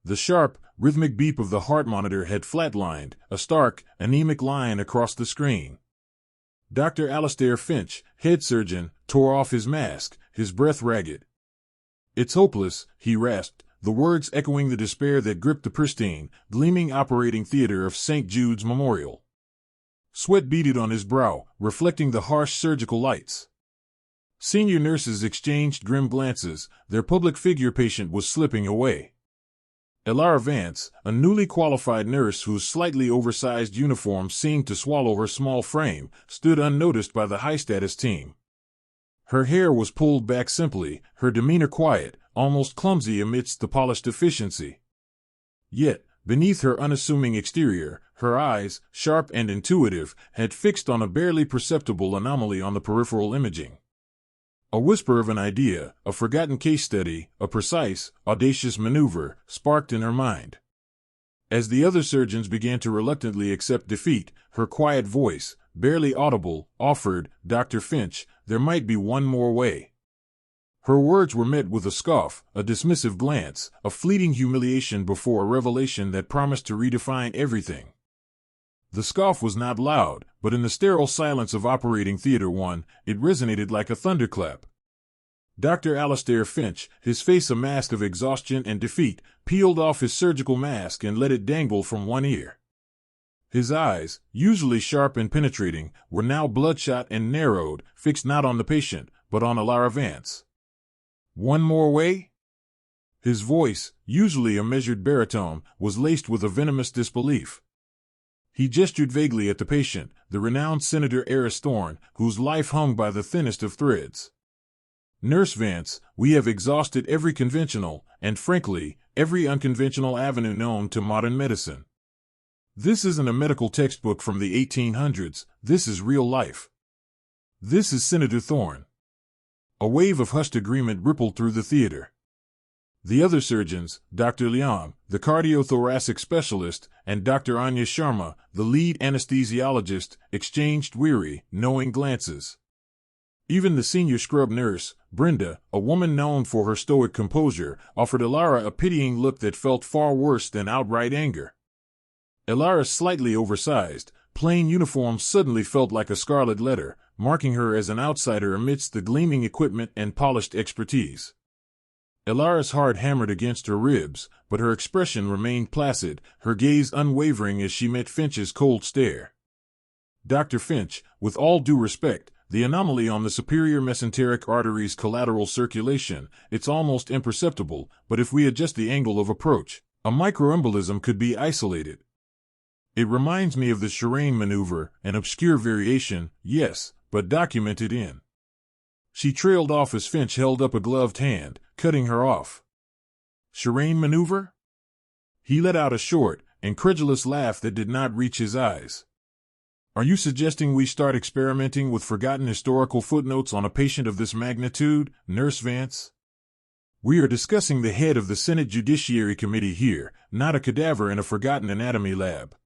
The sharp, rhythmic beep of the heart monitor had flatlined, a stark, anemic line across the screen. Dr. Alastair Finch, head surgeon, tore off his mask, his breath ragged. "It's hopeless," he rasped, the words echoing the despair that gripped the pristine, gleaming operating theater of St. Jude's Memorial. Sweat beaded on his brow, reflecting the harsh surgical lights. Senior nurses exchanged grim glances, their public figure patient was slipping away. Elara Vance, a newly qualified nurse whose slightly oversized uniform seemed to swallow her small frame, stood unnoticed by the high-status team. Her hair was pulled back simply, her demeanor quiet, almost clumsy amidst the polished efficiency. Yet, beneath her unassuming exterior, her eyes, sharp and intuitive, had fixed on a barely perceptible anomaly on the peripheral imaging. A whisper of an idea, a forgotten case study, a precise, audacious maneuver, sparked in her mind. As the other surgeons began to reluctantly accept defeat, her quiet voice, barely audible, offered, "Dr. Finch, there might be one more way." Her words were met with a scoff, a dismissive glance, a fleeting humiliation before a revelation that promised to redefine everything. The scoff was not loud, but in the sterile silence of operating theater 1, it resonated like a thunderclap. Dr. Alastair Finch, his face a mask of exhaustion and defeat, peeled off his surgical mask and let it dangle from one ear. His eyes, usually sharp and penetrating, were now bloodshot and narrowed, fixed not on the patient, but on Elara Vance. "One more way?" His voice, usually a measured baritone, was laced with a venomous disbelief. He gestured vaguely at the patient, the renowned Senator Eris Thorne, whose life hung by the thinnest of threads. "Nurse Vance, we have exhausted every conventional, and frankly, every unconventional avenue known to modern medicine. This isn't a medical textbook from the 1800s, this is real life. This is Senator Thorne." A wave of hushed agreement rippled through the theater. The other surgeons, Dr. Leong, the cardiothoracic specialist, and Dr. Anya Sharma, the lead anesthesiologist, exchanged weary, knowing glances. Even the senior scrub nurse, Brenda, a woman known for her stoic composure, offered Elara a pitying look that felt far worse than outright anger. Elara's slightly oversized, plain uniform suddenly felt like a scarlet letter, marking her as an outsider amidst the gleaming equipment and polished expertise. Elara's heart hammered against her ribs, but her expression remained placid, her gaze unwavering as she met Finch's cold stare. "Dr. Finch, with all due respect, the anomaly on the superior mesenteric artery's collateral circulation, it's almost imperceptible, but if we adjust the angle of approach, a microembolism could be isolated. It reminds me of the Shirane maneuver, an obscure variation, yes, but documented in." She trailed off as Finch held up a gloved hand, cutting her off. "Shirane maneuver?" He let out a short, incredulous laugh that did not reach his eyes. "Are you suggesting we start experimenting with forgotten historical footnotes on a patient of this magnitude, Nurse Vance? We are discussing the head of the Senate Judiciary Committee here, not a cadaver in a forgotten anatomy lab."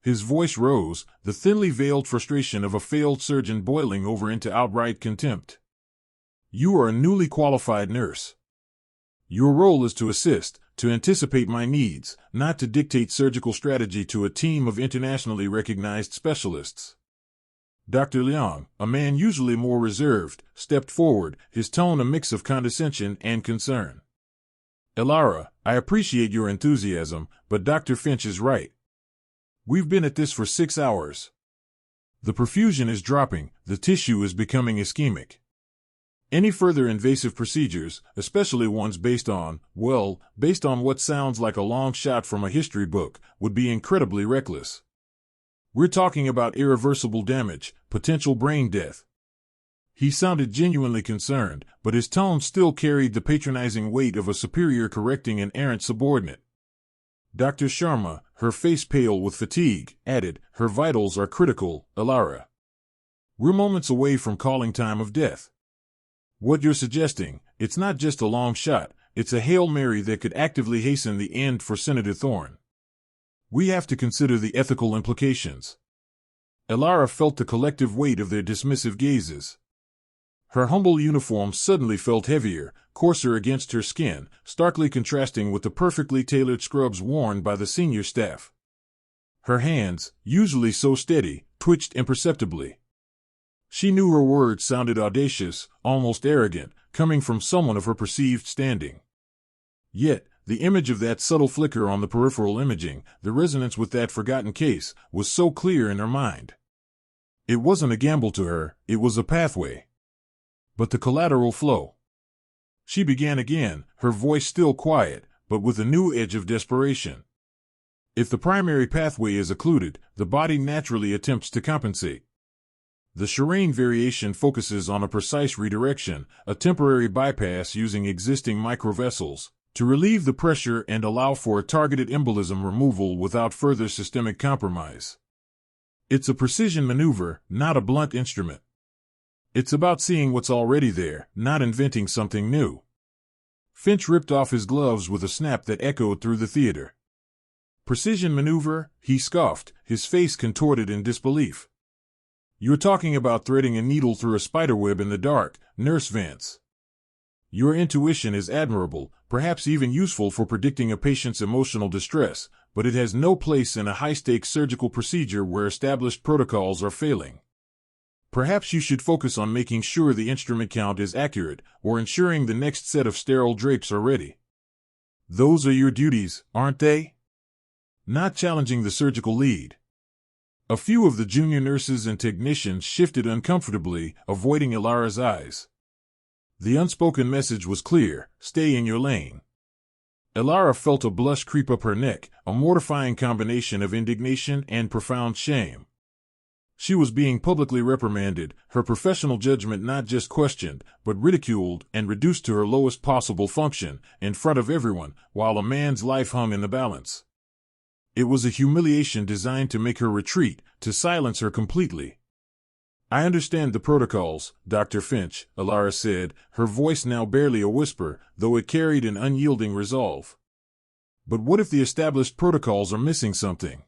His voice rose, the thinly veiled frustration of a failed surgeon boiling over into outright contempt. "You are a newly qualified nurse. Your role is to assist, to anticipate my needs, not to dictate surgical strategy to a team of internationally recognized specialists." Dr. Leong, a man usually more reserved, stepped forward, his tone a mix of condescension and concern. "Elara, I appreciate your enthusiasm, but Dr. Finch is right. We've been at this for 6 hours. The perfusion is dropping, the tissue is becoming ischemic. Any further invasive procedures, especially ones based on what sounds like a long shot from a history book, would be incredibly reckless. We're talking about irreversible damage, potential brain death." He sounded genuinely concerned, but his tone still carried the patronizing weight of a superior correcting an errant subordinate. Dr. Sharma, her face pale with fatigue, added, "Her vitals are critical, Elara. We're moments away from calling time of death. What you're suggesting, it's not just a long shot, it's a Hail Mary that could actively hasten the end for Senator Thorne. We have to consider the ethical implications." Elara felt the collective weight of their dismissive gazes. Her humble uniform suddenly felt heavier, coarser against her skin, starkly contrasting with the perfectly tailored scrubs worn by the senior staff. Her hands, usually so steady, twitched imperceptibly. She knew her words sounded audacious, almost arrogant, coming from someone of her perceived standing. Yet, the image of that subtle flicker on the peripheral imaging, the resonance with that forgotten case, was so clear in her mind. It wasn't a gamble to her, it was a pathway. But the collateral flow. She began again, her voice still quiet, but with a new edge of desperation. If the primary pathway is occluded, the body naturally attempts to compensate. The Shireen variation focuses on a precise redirection, a temporary bypass using existing microvessels, to relieve the pressure and allow for a targeted embolism removal without further systemic compromise. It's a precision maneuver, not a blunt instrument. It's about seeing what's already there, not inventing something new. Finch ripped off his gloves with a snap that echoed through the theater. Precision maneuver, he scoffed, his face contorted in disbelief. You're talking about threading a needle through a spiderweb in the dark, Nurse Vance. Your intuition is admirable, perhaps even useful for predicting a patient's emotional distress, but it has no place in a high-stakes surgical procedure where established protocols are failing. Perhaps you should focus on making sure the instrument count is accurate, or ensuring the next set of sterile drapes are ready. Those are your duties, aren't they? Not challenging the surgical lead. A few of the junior nurses and technicians shifted uncomfortably, avoiding Ilara's eyes. The unspoken message was clear: stay in your lane. Ilara felt a blush creep up her neck, a mortifying combination of indignation and profound shame. She was being publicly reprimanded, her professional judgment not just questioned, but ridiculed and reduced to her lowest possible function, in front of everyone, while a man's life hung in the balance. It was a humiliation designed to make her retreat, to silence her completely. I understand the protocols, Dr. Finch, Ilara said, her voice now barely a whisper, though it carried an unyielding resolve. But what if the established protocols are missing something?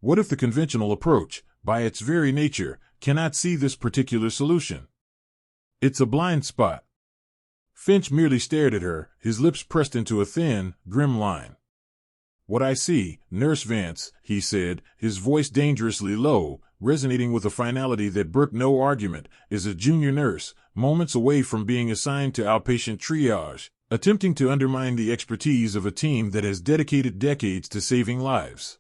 What if the conventional approach, by its very nature, cannot see this particular solution? It's a blind spot. Finch merely stared at her, his lips pressed into a thin, grim line. What I see, Nurse Vance, he said, his voice dangerously low, resonating with a finality that brooked no argument, is a junior nurse, moments away from being assigned to outpatient triage, attempting to undermine the expertise of a team that has dedicated decades to saving lives.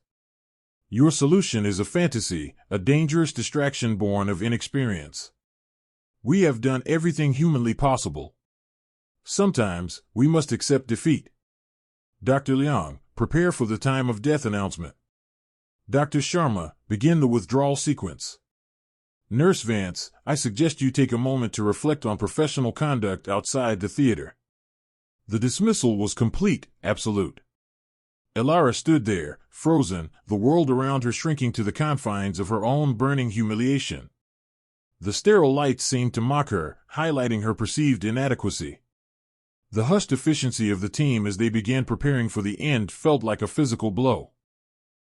Your solution is a fantasy, a dangerous distraction born of inexperience. We have done everything humanly possible. Sometimes, we must accept defeat. Dr. Leong, prepare for the time of death announcement. Dr. Sharma, begin the withdrawal sequence. Nurse Vance, I suggest you take a moment to reflect on professional conduct outside the theater. The dismissal was complete, absolute. Ilara stood there, frozen, the world around her shrinking to the confines of her own burning humiliation. The sterile lights seemed to mock her, highlighting her perceived inadequacy. The hushed efficiency of the team as they began preparing for the end felt like a physical blow.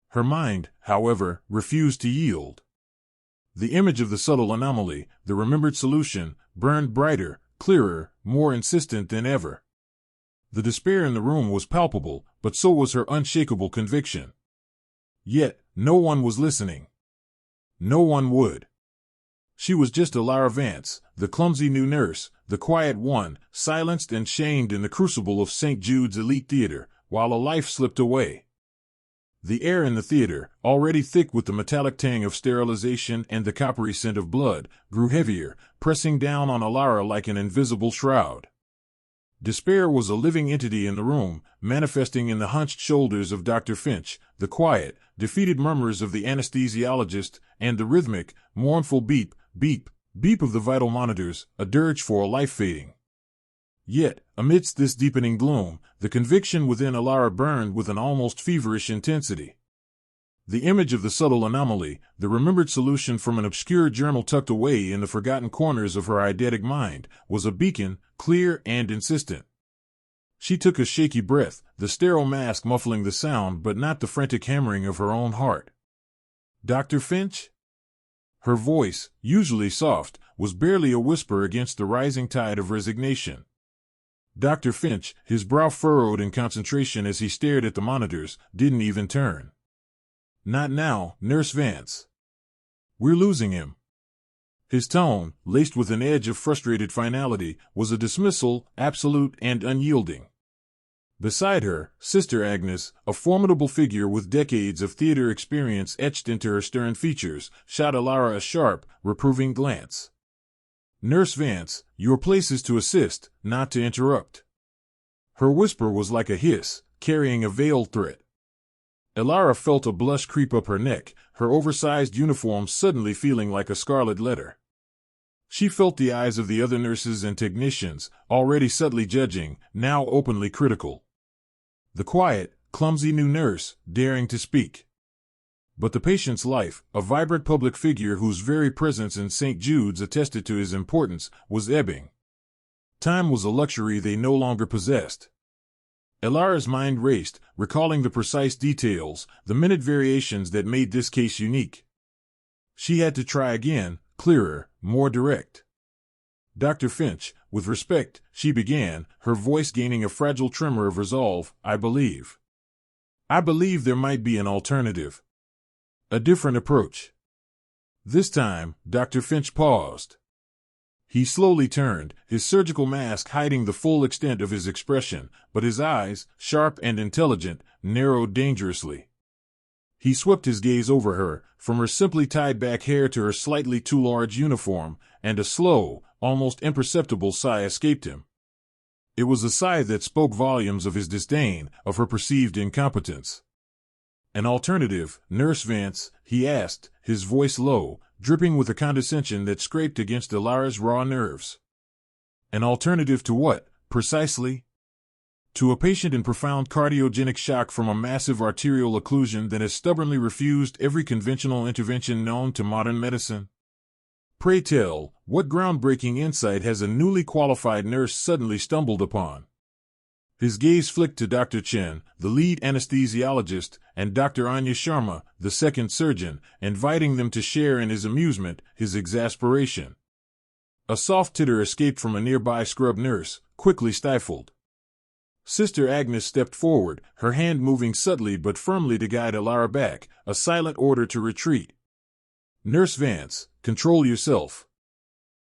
Her mind, however, refused to yield. The image of the subtle anomaly, the remembered solution, burned brighter, clearer, more insistent than ever. The despair in the room was palpable, but so was her unshakable conviction. Yet, no one was listening. No one would. She was just Ilara Vance, the clumsy new nurse, the quiet one, silenced and shamed in the crucible of St. Jude's elite theater, while a life slipped away. The air in the theater, already thick with the metallic tang of sterilization and the coppery scent of blood, grew heavier, pressing down on Ilara like an invisible shroud. Despair was a living entity in the room, manifesting in the hunched shoulders of Dr. Finch, the quiet, defeated murmurs of the anesthesiologist, and the rhythmic, mournful beep, beep, beep of the vital monitors, a dirge for a life fading. Yet, amidst this deepening gloom, the conviction within Ilara burned with an almost feverish intensity. The image of the subtle anomaly, the remembered solution from an obscure journal tucked away in the forgotten corners of her eidetic mind, was a beacon, clear and insistent. She took a shaky breath, the sterile mask muffling the sound but not the frantic hammering of her own heart. Dr. Finch? Her voice, usually soft, was barely a whisper against the rising tide of resignation. Dr. Finch, his brow furrowed in concentration as he stared at the monitors, didn't even turn. "Not now, Nurse Vance. We're losing him." His tone, laced with an edge of frustrated finality, was a dismissal, absolute and unyielding. Beside her, Sister Agnes, a formidable figure with decades of theater experience etched into her stern features, shot Elara a sharp, reproving glance. "Nurse Vance, your place is to assist, not to interrupt." Her whisper was like a hiss, carrying a veiled threat. Elara felt a blush creep up her neck, her oversized uniform suddenly feeling like a scarlet letter. She felt the eyes of the other nurses and technicians, already subtly judging, now openly critical. The quiet, clumsy new nurse, daring to speak. But the patient's life, a vibrant public figure whose very presence in St. Jude's attested to his importance, was ebbing. Time was a luxury they no longer possessed. Elara's mind raced, recalling the precise details, the minute variations that made this case unique. She had to try again, clearer, more direct. "Dr. Finch, with respect," she began, her voice gaining a fragile tremor of resolve, I believe there might be an alternative. A different approach." This time, Dr. Finch paused. He slowly turned, his surgical mask hiding the full extent of his expression, but his eyes, sharp and intelligent, narrowed dangerously. He swept his gaze over her, from her simply tied-back hair to her slightly too large uniform, and a slow, almost imperceptible sigh escaped him. It was a sigh that spoke volumes of his disdain, of her perceived incompetence. "An alternative, Nurse Vance?" he asked, his voice low, dripping with a condescension that scraped against Elara's raw nerves. "An alternative to what, precisely?" "To a patient in profound cardiogenic shock from a massive arterial occlusion that has stubbornly refused every conventional intervention known to modern medicine." "Pray tell, what groundbreaking insight has a newly qualified nurse suddenly stumbled upon?" His gaze flicked to Dr. Chen, the lead anesthesiologist, and Dr. Anya Sharma, the second surgeon, inviting them to share in his amusement, his exasperation. A soft titter escaped from a nearby scrub nurse, quickly stifled. Sister Agnes stepped forward, her hand moving subtly but firmly to guide Elara back, a silent order to retreat. "Nurse Vance, control yourself.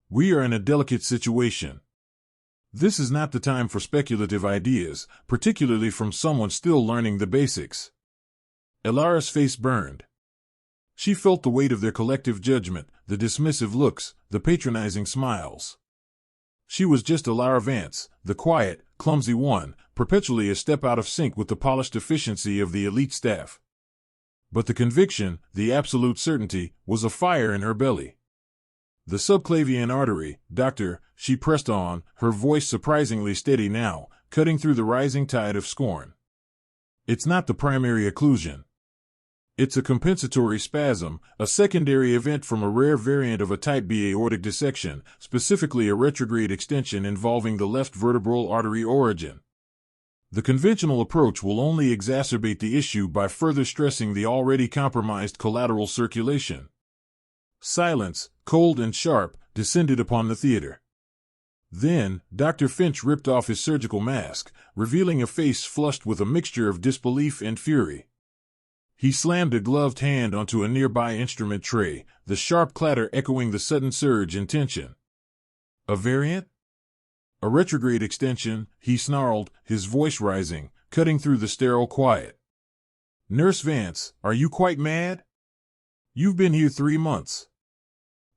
We are in a delicate situation. This is not the time for speculative ideas, particularly from someone still learning the basics." Elara's face burned. She felt the weight of their collective judgment, the dismissive looks, the patronizing smiles. She was just Elara Vance, the quiet, clumsy one, perpetually a step out of sync with the polished efficiency of the elite staff. But the conviction, the absolute certainty, was a fire in her belly. "The subclavian artery, doctor," she pressed on, her voice surprisingly steady now, cutting through the rising tide of scorn. "It's not the primary occlusion. It's a compensatory spasm, a secondary event from a rare variant of a type B aortic dissection, specifically a retrograde extension involving the left vertebral artery origin. The conventional approach will only exacerbate the issue by further stressing the already compromised collateral circulation." Silence, cold and sharp, descended upon the theater. Then, Dr. Finch ripped off his surgical mask, revealing a face flushed with a mixture of disbelief and fury. He slammed a gloved hand onto a nearby instrument tray, the sharp clatter echoing the sudden surge in tension. "A variant? A retrograde extension," he snarled, his voice rising, cutting through the sterile quiet. "Nurse Vance, are you quite mad? You've been here 3 months.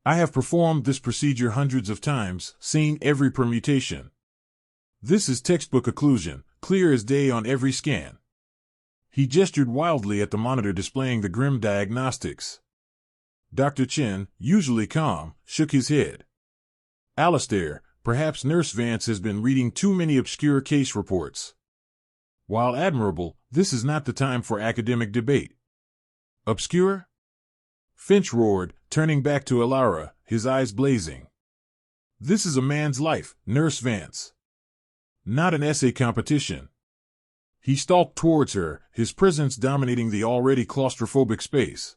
I have performed this procedure hundreds of times, seen every permutation. This is textbook occlusion, clear as day on every scan." He gestured wildly at the monitor displaying the grim diagnostics. Dr. Chen, usually calm, shook his head. "Alistair, perhaps Nurse Vance has been reading too many obscure case reports. While admirable, this is not the time for academic debate." "Obscure?" Finch roared, turning back to Elara, his eyes blazing. "This is a man's life, Nurse Vance. Not an essay competition." He stalked towards her, his presence dominating the already claustrophobic space.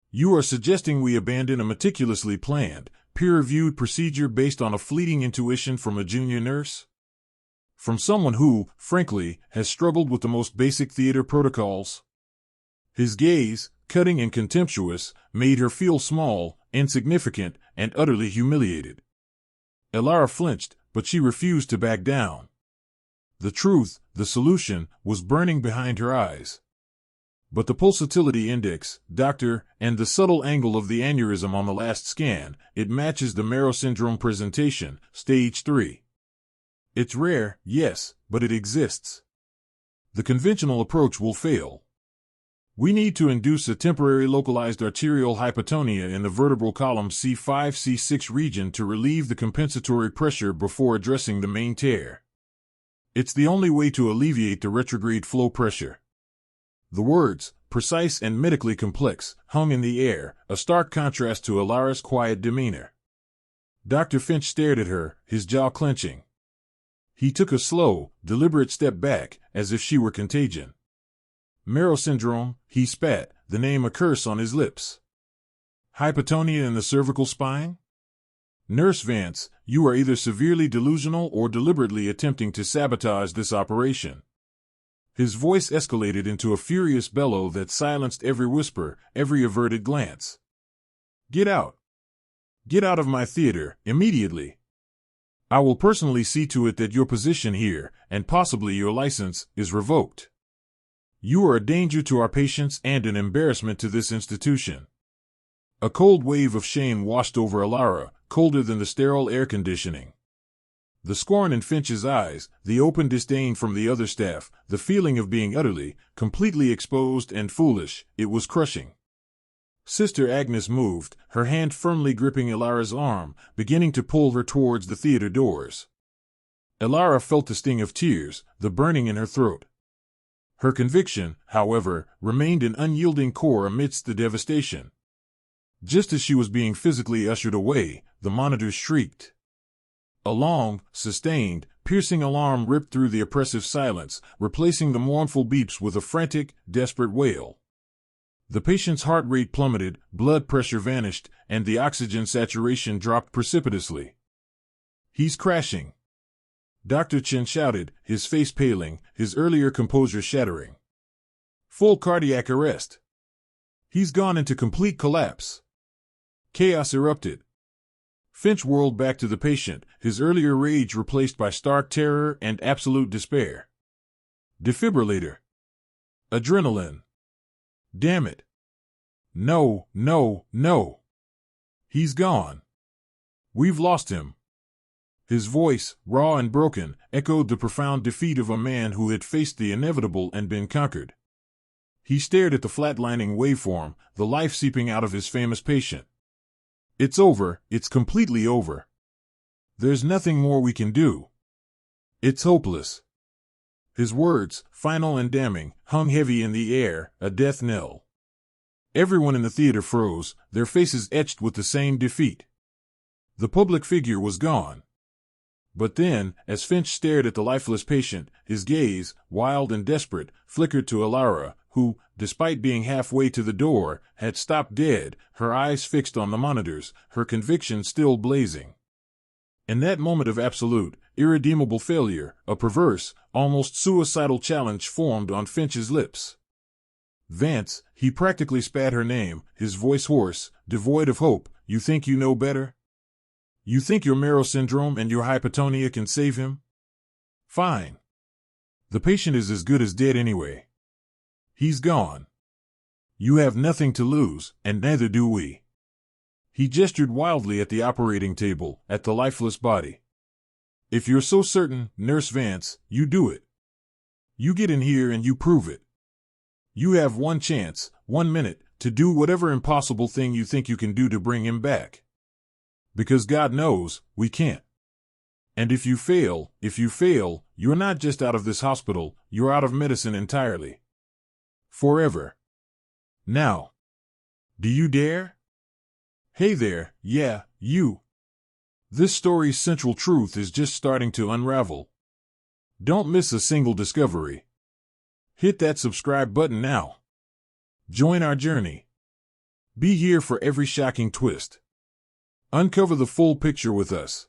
"You are suggesting we abandon a meticulously planned, peer-reviewed procedure based on a fleeting intuition from a junior nurse? From someone who, frankly, has struggled with the most basic theater protocols? His gaze, cutting and contemptuous, made her feel small, insignificant, and utterly humiliated. Elara flinched, but she refused to back down. The truth, the solution, was burning behind her eyes. But the pulsatility index, doctor, and the subtle angle of the aneurysm on the last scan, it matches the Mero syndrome presentation, stage 3. It's rare, yes, but it exists. The conventional approach will fail. We need to induce a temporary localized arterial hypotonia in the vertebral column C5-C6 region to relieve the compensatory pressure before addressing the main tear. It's the only way to alleviate the retrograde flow pressure. The words, precise and medically complex, hung in the air, a stark contrast to Elara's quiet demeanor. Dr. Finch stared at her, his jaw clenching. He took a slow, deliberate step back, as if she were contagion. Mero syndrome, he spat, the name a curse on his lips. Hypotonia in the cervical spine? Nurse Vance, you are either severely delusional or deliberately attempting to sabotage this operation. His voice escalated into a furious bellow that silenced every whisper, every averted glance. Get out. Get out of my theater, immediately. I will personally see to it that your position here, and possibly your license, is revoked. You are a danger to our patients and an embarrassment to this institution. A cold wave of shame washed over Elara, colder than the sterile air conditioning. The scorn in Finch's eyes, the open disdain from the other staff, the feeling of being utterly, completely exposed and foolish, it was crushing. Sister Agnes moved, her hand firmly gripping Elara's arm, beginning to pull her towards the theater doors. Elara felt the sting of tears, the burning in her throat. Her conviction, however, remained an unyielding core amidst the devastation. Just as she was being physically ushered away, the monitors shrieked. A long, sustained, piercing alarm ripped through the oppressive silence, replacing the mournful beeps with a frantic, desperate wail. The patient's heart rate plummeted, blood pressure vanished, and the oxygen saturation dropped precipitously. He's crashing. Dr. Chen shouted, his face paling, his earlier composure shattering. Full cardiac arrest. He's gone into complete collapse. Chaos erupted. Finch whirled back to the patient, his earlier rage replaced by stark terror and absolute despair. Defibrillator. Adrenaline. Damn it. No, no, no. He's gone. We've lost him. His voice, raw and broken, echoed the profound defeat of a man who had faced the inevitable and been conquered. He stared at the flatlining waveform, the life seeping out of his famous patient. It's over, it's completely over. There's nothing more we can do. It's hopeless. His words, final and damning, hung heavy in the air, a death knell. Everyone in the theater froze, their faces etched with the same defeat. The public figure was gone. But then, as Finch stared at the lifeless patient, his gaze, wild and desperate, flickered to Elara, who, despite being halfway to the door, had stopped dead, her eyes fixed on the monitors, her conviction still blazing. In that moment of absolute, irredeemable failure, a perverse, almost suicidal challenge formed on Finch's lips. Vance, he practically spat her name, his voice hoarse, devoid of hope, you think you know better? You think your Mero syndrome and your hypotonia can save him? Fine. The patient is as good as dead anyway. He's gone. You have nothing to lose, and neither do we. He gestured wildly at the operating table, at the lifeless body. If you're so certain, Nurse Vance, you do it. You get in here and you prove it. You have one chance, 1 minute, to do whatever impossible thing you think you can do to bring him back. Because God knows, we can't. And if you fail, you're not just out of this hospital, you're out of medicine entirely. Forever. Now. Do you dare? Hey there, yeah, you. This story's central truth is just starting to unravel. Don't miss a single discovery. Hit that subscribe button now. Join our journey. Be here for every shocking twist. Uncover the full picture with us.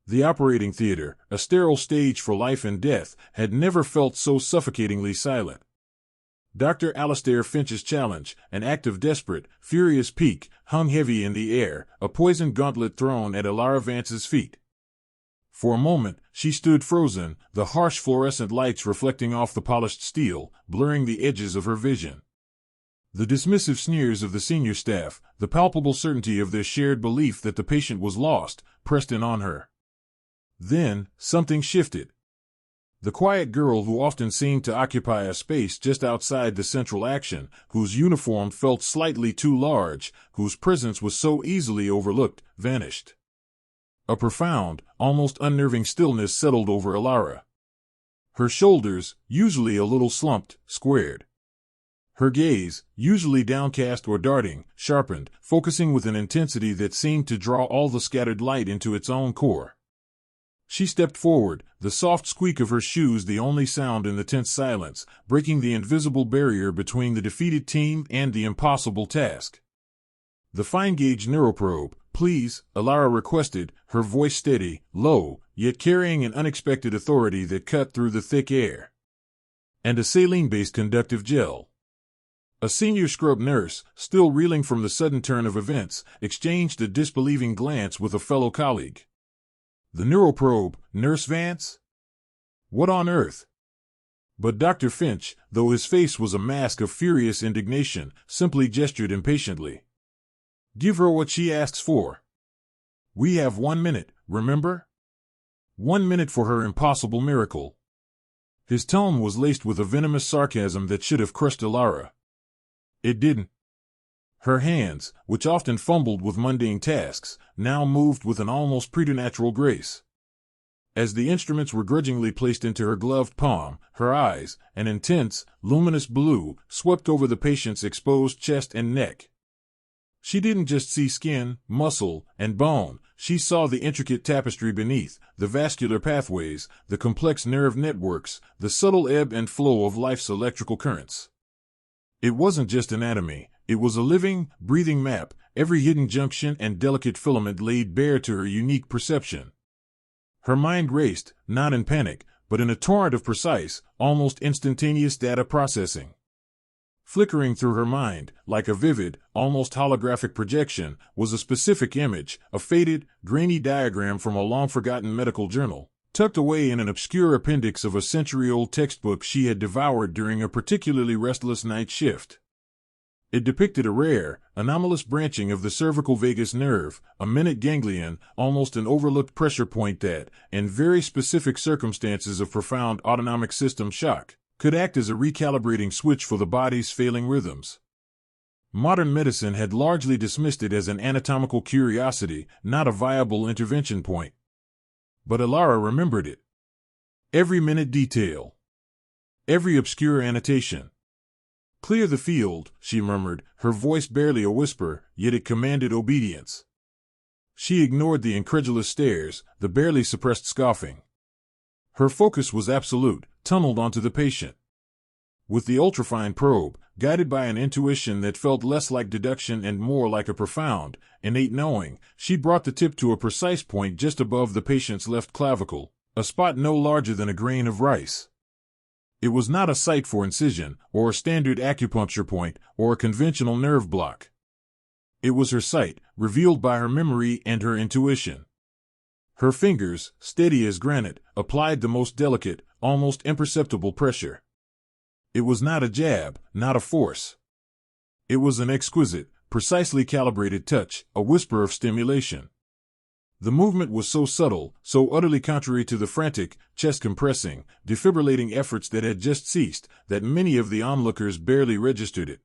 The operating theater, a sterile stage for life and death, had never felt so suffocatingly silent. Dr. Alastair Finch's challenge, an act of desperate, furious pique, hung heavy in the air, a poisoned gauntlet thrown at Elara Vance's feet. For a moment, she stood frozen, the harsh fluorescent lights reflecting off the polished steel, blurring the edges of her vision. The dismissive sneers of the senior staff, the palpable certainty of their shared belief that the patient was lost, pressed in on her. Then, something shifted. The quiet girl who often seemed to occupy a space just outside the central action, whose uniform felt slightly too large, whose presence was so easily overlooked, vanished. A profound, almost unnerving stillness settled over Elara. Her shoulders, usually a little slumped, squared. Her gaze, usually downcast or darting, sharpened, focusing with an intensity that seemed to draw all the scattered light into its own core. She stepped forward, the soft squeak of her shoes the only sound in the tense silence, breaking the invisible barrier between the defeated team and the impossible task. "The fine-gauge neuroprobe, please," Elara requested, her voice steady, low, yet carrying an unexpected authority that cut through the thick air. "And a saline-based conductive gel." A senior scrub nurse, still reeling from the sudden turn of events, exchanged a disbelieving glance with a fellow colleague. "The neuroprobe, Nurse Vance? What on earth?" But Dr. Finch, though his face was a mask of furious indignation, simply gestured impatiently. "Give her what she asks for. We have 1 minute, remember? 1 minute for her impossible miracle." His tone was laced with a venomous sarcasm that should have crushed Elara. It didn't. Her hands, which often fumbled with mundane tasks, now moved with an almost preternatural grace. As the instruments were grudgingly placed into her gloved palm, her eyes, an intense, luminous blue, swept over the patient's exposed chest and neck. She didn't just see skin, muscle, and bone, she saw the intricate tapestry beneath, the vascular pathways, the complex nerve networks, the subtle ebb and flow of life's electrical currents. It wasn't just anatomy, it was a living, breathing map, every hidden junction and delicate filament laid bare to her unique perception. Her mind raced, not in panic, but in a torrent of precise, almost instantaneous data processing. Flickering through her mind, like a vivid, almost holographic projection, was a specific image, a faded, grainy diagram from a long-forgotten medical journal, tucked away in an obscure appendix of a century-old textbook she had devoured during a particularly restless night shift. It depicted a rare, anomalous branching of the cervical vagus nerve, a minute ganglion, almost an overlooked pressure point that, in very specific circumstances of profound autonomic system shock, could act as a recalibrating switch for the body's failing rhythms. Modern medicine had largely dismissed it as an anatomical curiosity, not a viable intervention point. But Elara remembered it. Every minute detail. Every obscure annotation. "Clear the field," she murmured, her voice barely a whisper, yet it commanded obedience. She ignored the incredulous stares, the barely suppressed scoffing. Her focus was absolute, tunneled onto the patient. With the ultrafine probe, guided by an intuition that felt less like deduction and more like a profound, innate knowing, she brought the tip to a precise point just above the patient's left clavicle, a spot no larger than a grain of rice. It was not a site for incision, or a standard acupuncture point, or a conventional nerve block. It was her site, revealed by her memory and her intuition. Her fingers, steady as granite, applied the most delicate, almost imperceptible pressure. It was not a jab, not a force. It was an exquisite, precisely calibrated touch, a whisper of stimulation. The movement was so subtle, so utterly contrary to the frantic, chest-compressing, defibrillating efforts that had just ceased, that many of the onlookers barely registered it.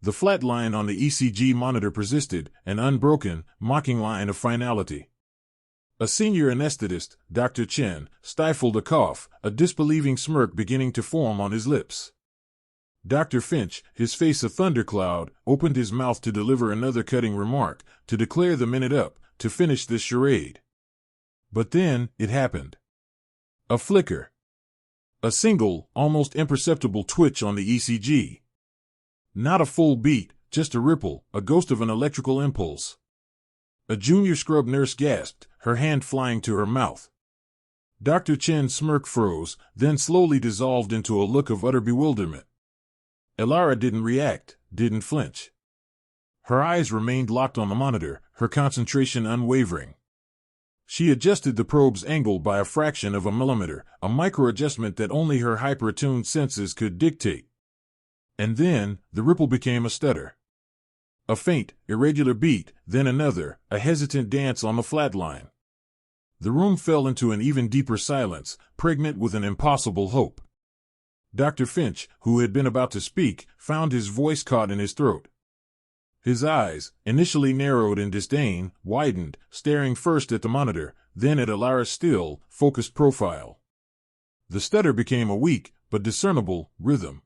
The flat line on the ECG monitor persisted, an unbroken, mocking line of finality. A senior anesthetist, Dr. Chen, stifled a cough, a disbelieving smirk beginning to form on his lips. Dr. Finch, his face a thundercloud, opened his mouth to deliver another cutting remark, to declare the minute up, to finish this charade. But then, it happened. A flicker. A single, almost imperceptible twitch on the ECG. Not a full beat, just a ripple, a ghost of an electrical impulse. A junior scrub nurse gasped, her hand flying to her mouth. Dr. Chen's smirk froze, then slowly dissolved into a look of utter bewilderment. Elara didn't react, didn't flinch. Her eyes remained locked on the monitor, her concentration unwavering. She adjusted the probe's angle by a fraction of a millimeter, a micro-adjustment that only her hyper-attuned senses could dictate. And then, the ripple became a stutter. A faint, irregular beat, then another, a hesitant dance on the flat line. The room fell into an even deeper silence, pregnant with an impossible hope. Dr. Finch, who had been about to speak, found his voice caught in his throat. His eyes, initially narrowed in disdain, widened, staring first at the monitor, then at Elara's still, focused profile. The stutter became a weak, but discernible, rhythm.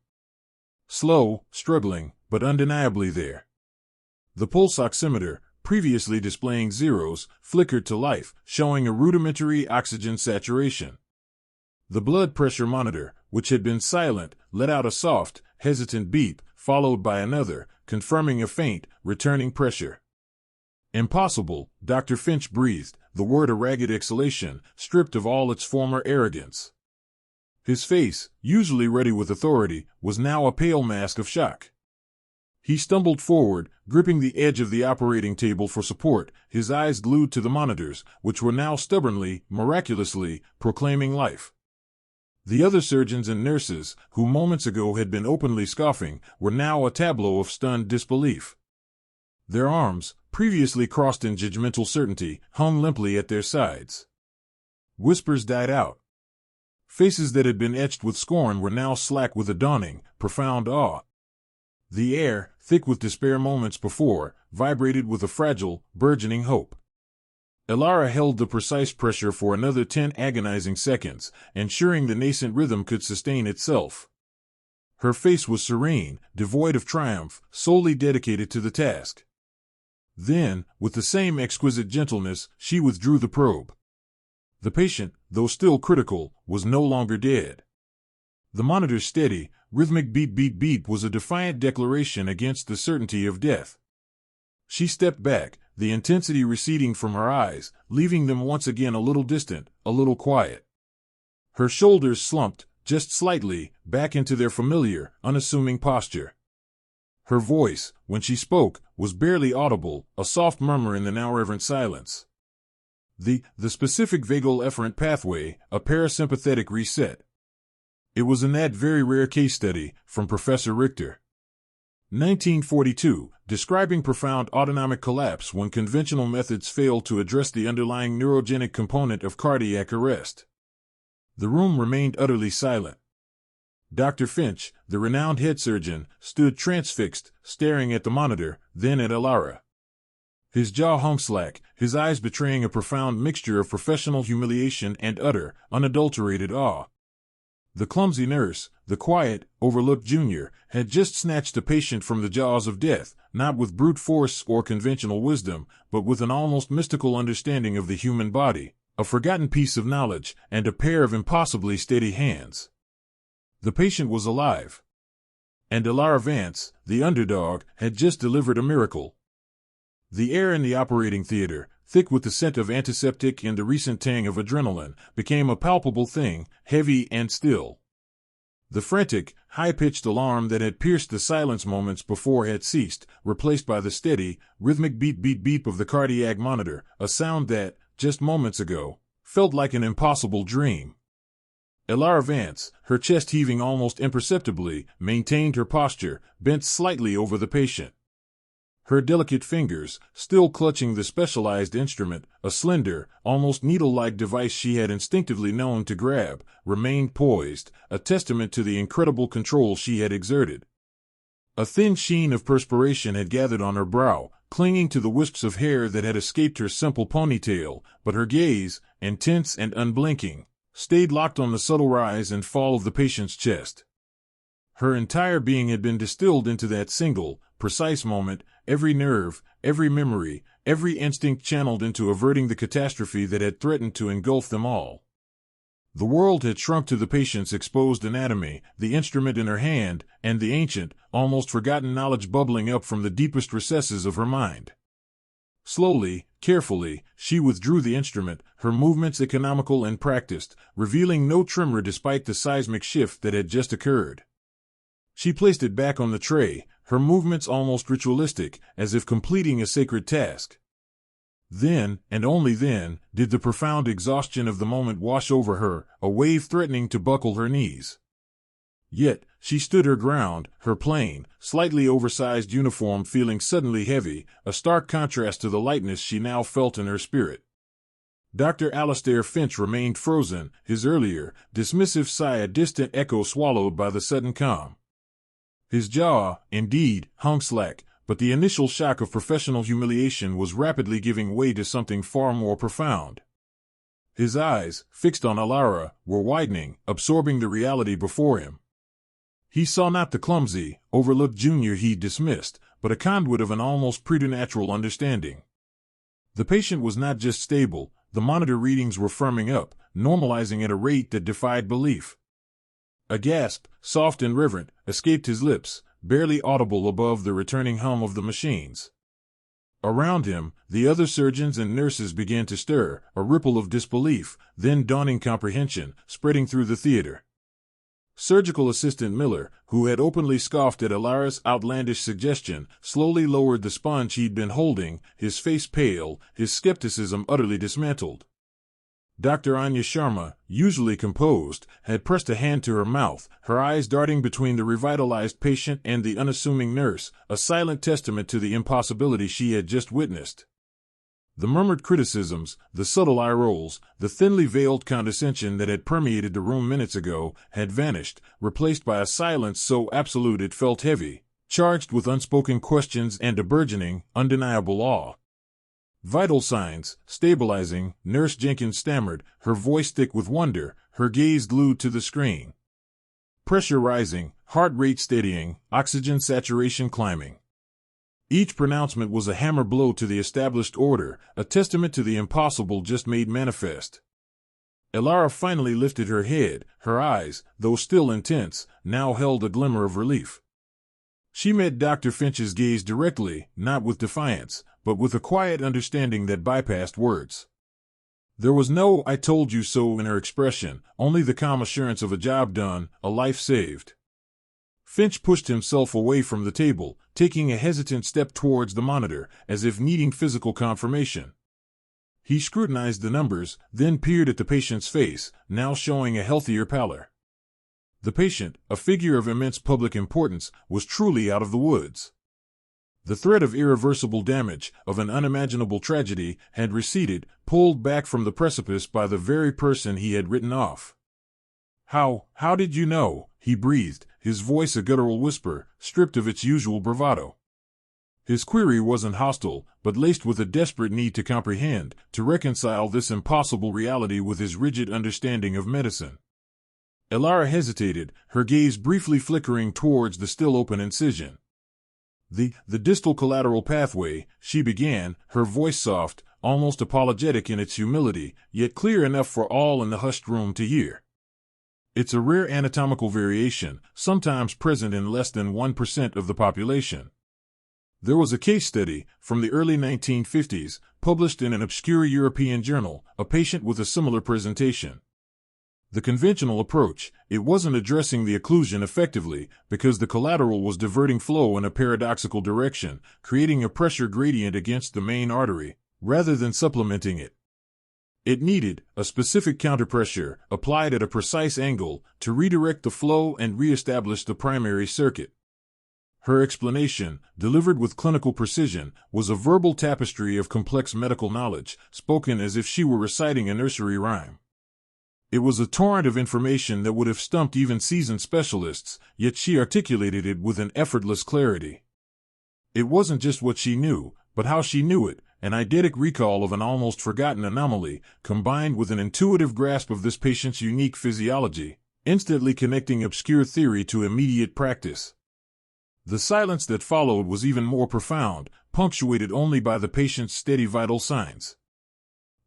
Slow, struggling, but undeniably there. The pulse oximeter, previously displaying zeros, flickered to life, showing a rudimentary oxygen saturation. The blood pressure monitor, which had been silent, let out a soft, hesitant beep, followed by another, confirming a faint, returning pressure. Impossible, Dr. Finch breathed, the word a ragged exhalation, stripped of all its former arrogance. His face, usually ready with authority, was now a pale mask of shock. He stumbled forward, gripping the edge of the operating table for support, his eyes glued to the monitors, which were now stubbornly, miraculously, proclaiming life. The other surgeons and nurses, who moments ago had been openly scoffing, were now a tableau of stunned disbelief. Their arms, previously crossed in judgmental certainty, hung limply at their sides. Whispers died out. Faces that had been etched with scorn were now slack with a dawning, profound awe. The air, thick with despair moments before, vibrated with a fragile, burgeoning hope. Elara held the precise pressure for another 10 agonizing seconds, ensuring the nascent rhythm could sustain itself. Her face was serene, devoid of triumph, solely dedicated to the task. Then, with the same exquisite gentleness, she withdrew the probe. The patient, though still critical, was no longer dead. The monitor's steady, rhythmic beat was a defiant declaration against the certainty of death. She stepped back, the intensity receding from her eyes, leaving them once again a little distant, a little quiet. Her shoulders slumped, just slightly, back into their familiar, unassuming posture. Her voice, when she spoke, was barely audible, a soft murmur in the now reverent silence. The specific vagal efferent pathway, a parasympathetic reset. It was in that very rare case study, from Professor Richter. 1942, describing profound autonomic collapse when conventional methods failed to address the underlying neurogenic component of cardiac arrest. The room remained utterly silent. Dr. Finch, the renowned head surgeon, stood transfixed, staring at the monitor, then at Elara. His jaw hung slack, his eyes betraying a profound mixture of professional humiliation and utter, unadulterated awe. The clumsy nurse, the quiet, overlooked junior, had just snatched a patient from the jaws of death, not with brute force or conventional wisdom, but with an almost mystical understanding of the human body, a forgotten piece of knowledge, and a pair of impossibly steady hands. The patient was alive. And Elara Vance, the underdog, had just delivered a miracle. The air in the operating theater, thick with the scent of antiseptic and the recent tang of adrenaline, became a palpable thing, heavy and still. The frantic, high-pitched alarm that had pierced the silence moments before had ceased, replaced by the steady, rhythmic beep of the cardiac monitor, a sound that, just moments ago, felt like an impossible dream. Elara Vance, her chest heaving almost imperceptibly, maintained her posture, bent slightly over the patient. Her delicate fingers, still clutching the specialized instrument, a slender, almost needle-like device she had instinctively known to grab, remained poised, a testament to the incredible control she had exerted. A thin sheen of perspiration had gathered on her brow, clinging to the wisps of hair that had escaped her simple ponytail, but her gaze, intense and unblinking, stayed locked on the subtle rise and fall of the patient's chest. Her entire being had been distilled into that single, precise moment, every nerve, every memory, every instinct channeled into averting the catastrophe that had threatened to engulf them all. The world had shrunk to the patient's exposed anatomy, the instrument in her hand, and the ancient, almost forgotten knowledge bubbling up from the deepest recesses of her mind. Slowly, carefully, she withdrew the instrument, her movements economical and practiced, revealing no tremor despite the seismic shift that had just occurred. She placed it back on the tray, her movements almost ritualistic, as if completing a sacred task. Then, and only then, did the profound exhaustion of the moment wash over her, a wave threatening to buckle her knees. Yet, she stood her ground, her plain, slightly oversized uniform feeling suddenly heavy, a stark contrast to the lightness she now felt in her spirit. Dr. Alastair Finch remained frozen, his earlier, dismissive sigh a distant echo swallowed by the sudden calm. His jaw, indeed, hung slack, but the initial shock of professional humiliation was rapidly giving way to something far more profound. His eyes, fixed on Alara, were widening, absorbing the reality before him. He saw not the clumsy, overlooked junior he dismissed, but a conduit of an almost preternatural understanding. The patient was not just stable, the monitor readings were firming up, normalizing at a rate that defied belief. A gasp, soft and reverent, escaped his lips, barely audible above the returning hum of the machines. Around him, the other surgeons and nurses began to stir, a ripple of disbelief, then dawning comprehension, spreading through the theater. Surgical assistant Miller, who had openly scoffed at Alara's outlandish suggestion, slowly lowered the sponge he'd been holding, his face pale, his skepticism utterly dismantled. Dr. Anya Sharma, usually composed, had pressed a hand to her mouth, her eyes darting between the revitalized patient and the unassuming nurse, a silent testament to the impossibility she had just witnessed. The murmured criticisms, the subtle eye rolls, the thinly veiled condescension that had permeated the room minutes ago, had vanished, replaced by a silence so absolute it felt heavy, charged with unspoken questions and a burgeoning, undeniable awe. Vital signs, stabilizing, Nurse Jenkins stammered, her voice thick with wonder, her gaze glued to the screen. Pressure rising, heart rate steadying, oxygen saturation climbing. Each pronouncement was a hammer blow to the established order, a testament to the impossible just made manifest. Alara finally lifted her head, her eyes, though still intense, now held a glimmer of relief. She met Dr. Finch's gaze directly, not with defiance, but with a quiet understanding that bypassed words. There was no "I told you so" in her expression, only the calm assurance of a job done, a life saved. Finch pushed himself away from the table, taking a hesitant step towards the monitor, as if needing physical confirmation. He scrutinized the numbers, then peered at the patient's face, now showing a healthier pallor. The patient, a figure of immense public importance, was truly out of the woods. The threat of irreversible damage, of an unimaginable tragedy, had receded, pulled back from the precipice by the very person he had written off. How did you know?" he breathed, his voice a guttural whisper, stripped of its usual bravado. His query wasn't hostile, but laced with a desperate need to comprehend, to reconcile this impossible reality with his rigid understanding of medicine. Alara hesitated, her gaze briefly flickering towards the still open incision. The distal collateral pathway," she began, her voice soft, almost apologetic in its humility, yet clear enough for all in the hushed room to hear. "It's a rare anatomical variation, sometimes present in less than 1% of the population. There was a case study, from the early 1950s, published in an obscure European journal, a patient with a similar presentation. The conventional approach, it wasn't addressing the occlusion effectively, because the collateral was diverting flow in a paradoxical direction, creating a pressure gradient against the main artery, rather than supplementing it. It needed a specific counterpressure, applied at a precise angle, to redirect the flow and reestablish the primary circuit. Her explanation, delivered with clinical precision, was a verbal tapestry of complex medical knowledge, spoken as if she were reciting a nursery rhyme. It was a torrent of information that would have stumped even seasoned specialists, yet she articulated it with an effortless clarity. It wasn't just what she knew, but how she knew it, an eidetic recall of an almost forgotten anomaly, combined with an intuitive grasp of this patient's unique physiology, instantly connecting obscure theory to immediate practice. The silence that followed was even more profound, punctuated only by the patient's steady vital signs.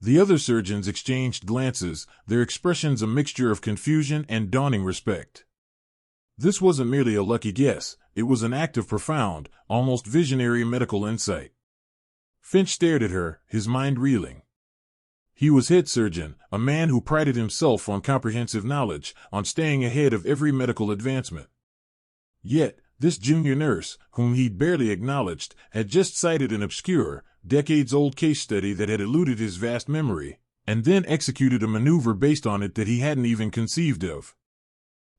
The other surgeons exchanged glances, their expressions a mixture of confusion and dawning respect. This wasn't merely a lucky guess, it was an act of profound, almost visionary medical insight. Finch stared at her, his mind reeling. He was head surgeon, a man who prided himself on comprehensive knowledge, on staying ahead of every medical advancement. Yet, this junior nurse, whom he'd barely acknowledged, had just cited an obscure, decades-old case study that had eluded his vast memory, and then executed a maneuver based on it that he hadn't even conceived of.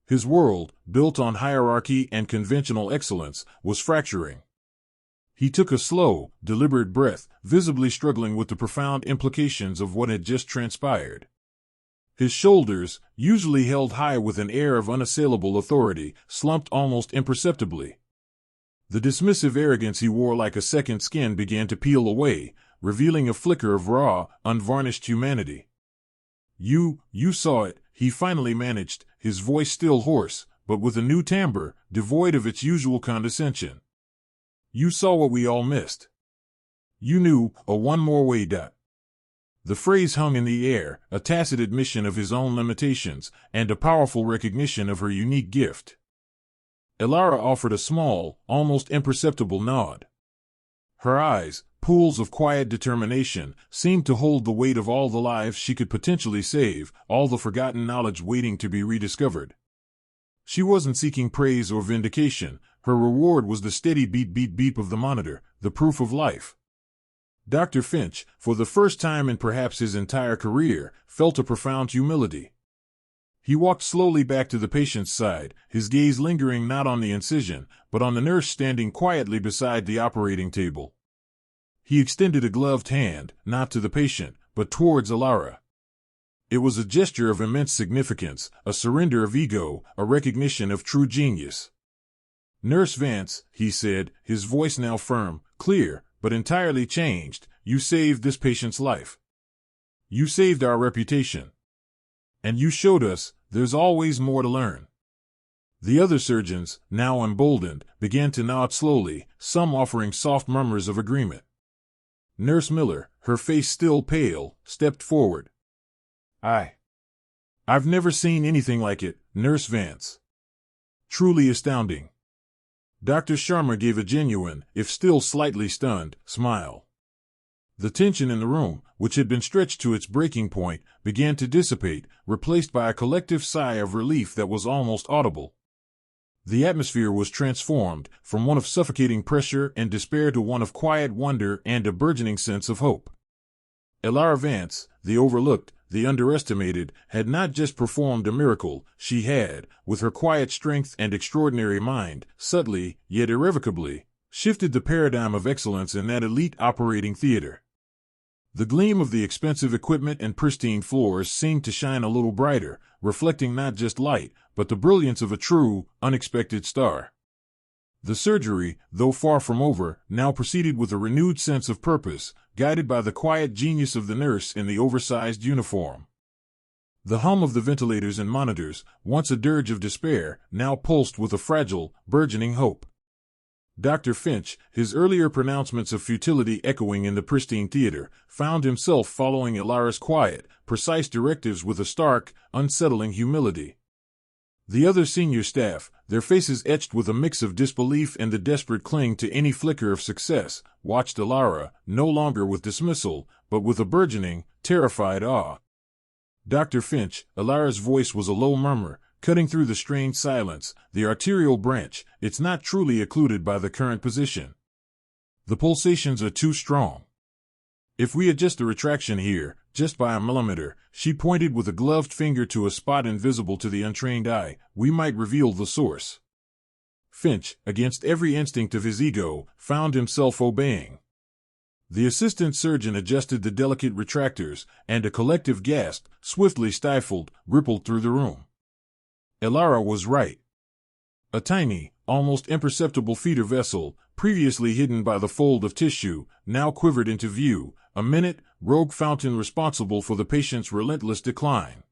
His world, built on hierarchy and conventional excellence, was fracturing. He took a slow, deliberate breath, visibly struggling with the profound implications of what had just transpired. His shoulders, usually held high with an air of unassailable authority, slumped almost imperceptibly. The dismissive arrogance he wore like a second skin began to peel away, revealing a flicker of raw, unvarnished humanity. You saw it," he finally managed, his voice still hoarse, but with a new timbre, devoid of its usual condescension. "You saw what we all missed. You knew, a one more way. The phrase hung in the air, a tacit admission of his own limitations, and a powerful recognition of her unique gift. Elara offered a small, almost imperceptible nod. Her eyes, pools of quiet determination, seemed to hold the weight of all the lives she could potentially save, all the forgotten knowledge waiting to be rediscovered. She wasn't seeking praise or vindication. Her reward was the steady beep of the monitor, the proof of life. Dr. Finch, for the first time in perhaps his entire career, felt a profound humility. He walked slowly back to the patient's side, his gaze lingering not on the incision, but on the nurse standing quietly beside the operating table. He extended a gloved hand, not to the patient, but towards Elara. It was a gesture of immense significance, a surrender of ego, a recognition of true genius. "Nurse Vance," he said, his voice now firm, clear, but entirely changed, "you saved this patient's life. You saved our reputation. And you showed us, there's always more to learn." The other surgeons, now emboldened, began to nod slowly, some offering soft murmurs of agreement. Nurse Miller, her face still pale, stepped forward. I've never seen anything like it, Nurse Vance. Truly astounding." Dr. Sharma gave a genuine, if still slightly stunned, smile. The tension in the room, which had been stretched to its breaking point, began to dissipate, replaced by a collective sigh of relief that was almost audible. The atmosphere was transformed, from one of suffocating pressure and despair to one of quiet wonder and a burgeoning sense of hope. Elara Vance, the overlooked, the underestimated, had not just performed a miracle, she had, with her quiet strength and extraordinary mind, subtly, yet irrevocably, shifted the paradigm of excellence in that elite operating theater. The gleam of the expensive equipment and pristine floors seemed to shine a little brighter, reflecting not just light, but the brilliance of a true, unexpected star. The surgery, though far from over, now proceeded with a renewed sense of purpose, guided by the quiet genius of the nurse in the oversized uniform. The hum of the ventilators and monitors, once a dirge of despair, now pulsed with a fragile, burgeoning hope. Dr. Finch, his earlier pronouncements of futility echoing in the pristine theater, found himself following Elara's quiet, precise directives with a stark, unsettling humility. The other senior staff, their faces etched with a mix of disbelief and the desperate cling to any flicker of success, watched Elara, no longer with dismissal, but with a burgeoning, terrified awe. Dr. Finch, Elara's voice was a low murmur, cutting through the strained silence, the arterial branch, it's not truly occluded by the current position. The pulsations are too strong. If we adjust the retraction here, just by a millimeter, she pointed with a gloved finger to a spot invisible to the untrained eye, we might reveal the source. Finch, against every instinct of his ego, found himself obeying. The assistant surgeon adjusted the delicate retractors, and a collective gasp, swiftly stifled, rippled through the room. Elara was right. A tiny, almost imperceptible feeder vessel, previously hidden by the fold of tissue, now quivered into view, a minute, rogue fountain responsible for the patient's relentless decline.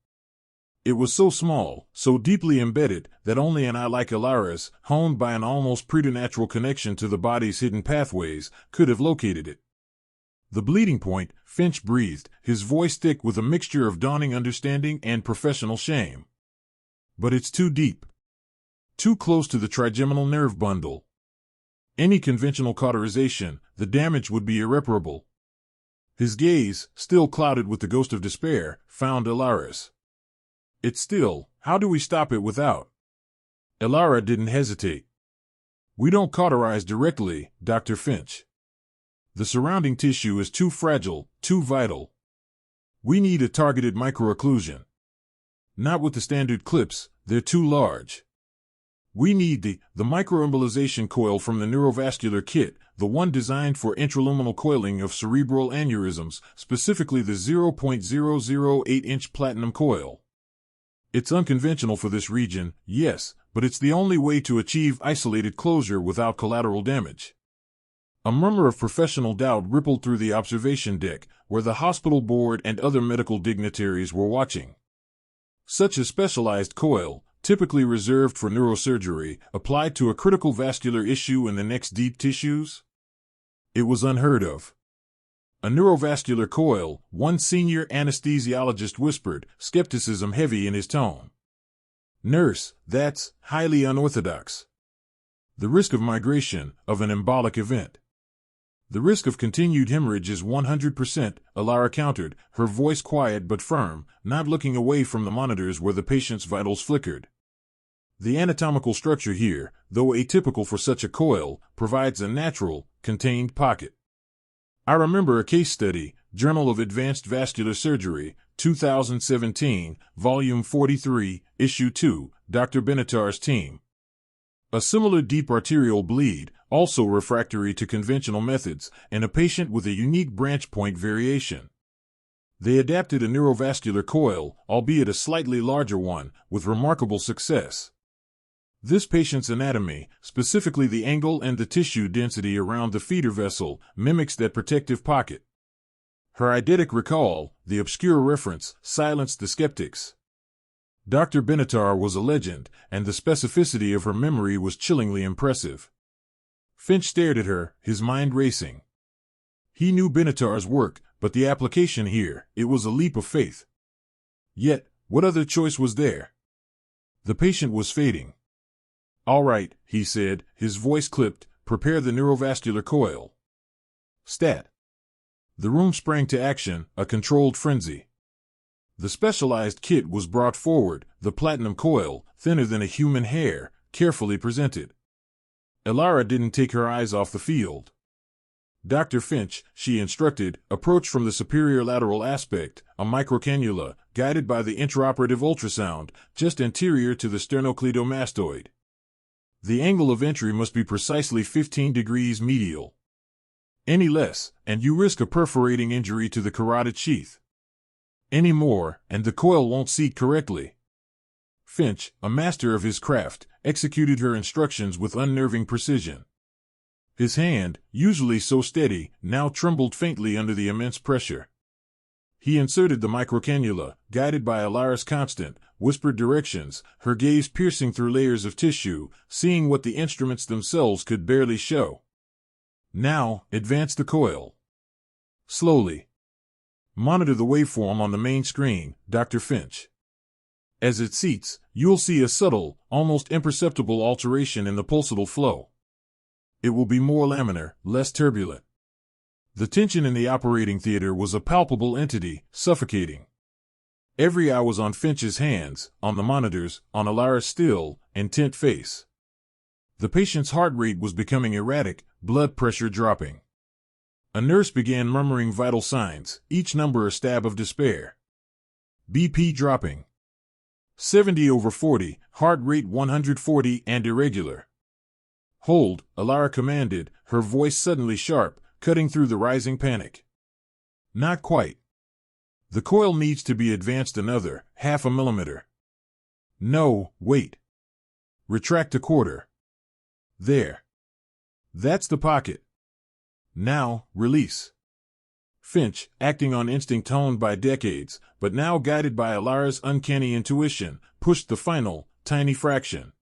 It was so small, so deeply embedded, that only an eye like Elara's, honed by an almost preternatural connection to the body's hidden pathways, could have located it. The bleeding point, Finch breathed, his voice thick with a mixture of dawning understanding and professional shame. But it's too deep. Too close to the trigeminal nerve bundle. Any conventional cauterization, the damage would be irreparable. His gaze, still clouded with the ghost of despair, found Ilara's. It's still. How do we stop it without? Ilara didn't hesitate. We don't cauterize directly, Dr. Finch. The surrounding tissue is too fragile, too vital. We need a targeted microocclusion. Not with the standard clips, they're too large. We need the microembolization coil from the neurovascular kit, the one designed for intraluminal coiling of cerebral aneurysms, specifically the 0.008-inch platinum coil. It's unconventional for this region, yes, but it's the only way to achieve isolated closure without collateral damage. A murmur of professional doubt rippled through the observation deck, where the hospital board and other medical dignitaries were watching. Such a specialized coil, typically reserved for neurosurgery, applied to a critical vascular issue in the neck's deep tissues? It was unheard of. A neurovascular coil, one senior anesthesiologist whispered, skepticism heavy in his tone. Nurse, that's highly unorthodox. The risk of migration, of an embolic event. The risk of continued hemorrhage is 100%, Ilara countered, her voice quiet but firm, not looking away from the monitors where the patient's vitals flickered. The anatomical structure here, though atypical for such a coil, provides a natural, contained pocket. I remember a case study, Journal of Advanced Vascular Surgery, 2017, Volume 43, Issue 2, Dr. Benatar's team. A similar deep arterial bleed, also refractory to conventional methods, and a patient with a unique branch point variation. They adapted a neurovascular coil, albeit a slightly larger one, with remarkable success. This patient's anatomy, specifically the angle and the tissue density around the feeder vessel, mimics that protective pocket. Her eidetic recall, the obscure reference, silenced the skeptics. Dr. Benatar was a legend, and the specificity of her memory was chillingly impressive. Finch stared at her, his mind racing. He knew Benatar's work, but the application here, it was a leap of faith. Yet, what other choice was there? The patient was fading. All right, he said, his voice clipped, prepare the neurovascular coil. Stat. The room sprang to action, a controlled frenzy. The specialized kit was brought forward, the platinum coil, thinner than a human hair, carefully presented. Ilara didn't take her eyes off the field. Dr. Finch, she instructed, approached from the superior lateral aspect, a microcannula, guided by the intraoperative ultrasound, just anterior to the sternocleidomastoid. The angle of entry must be precisely 15 degrees medial. Any less, and you risk a perforating injury to the carotid sheath. Any more, and the coil won't seat correctly. Finch, a master of his craft, executed her instructions with unnerving precision. His hand, usually so steady, now trembled faintly under the immense pressure. He inserted the microcannula, guided by Ilara's constant, whispered directions, her gaze piercing through layers of tissue, seeing what the instruments themselves could barely show. Now, advance the coil. Slowly. Monitor the waveform on the main screen, Dr. Finch. As it seats, you'll see a subtle, almost imperceptible alteration in the pulsatile flow. It will be more laminar, less turbulent. The tension in the operating theater was a palpable entity, suffocating. Every eye was on Finch's hands, on the monitors, on Ilara's still, intent face. The patient's heart rate was becoming erratic, blood pressure dropping. A nurse began murmuring vital signs, each number a stab of despair. BP dropping. 70/40, heart rate 140 and irregular. Hold, Ilara commanded, her voice suddenly sharp, cutting through the rising panic. Not quite. The coil needs to be advanced another, 0.5 millimeter. No, wait. Retract a quarter. There. That's the pocket. Now, release. Finch, acting on instinct honed by decades, but now guided by Ilara's uncanny intuition, pushed the final, tiny fraction.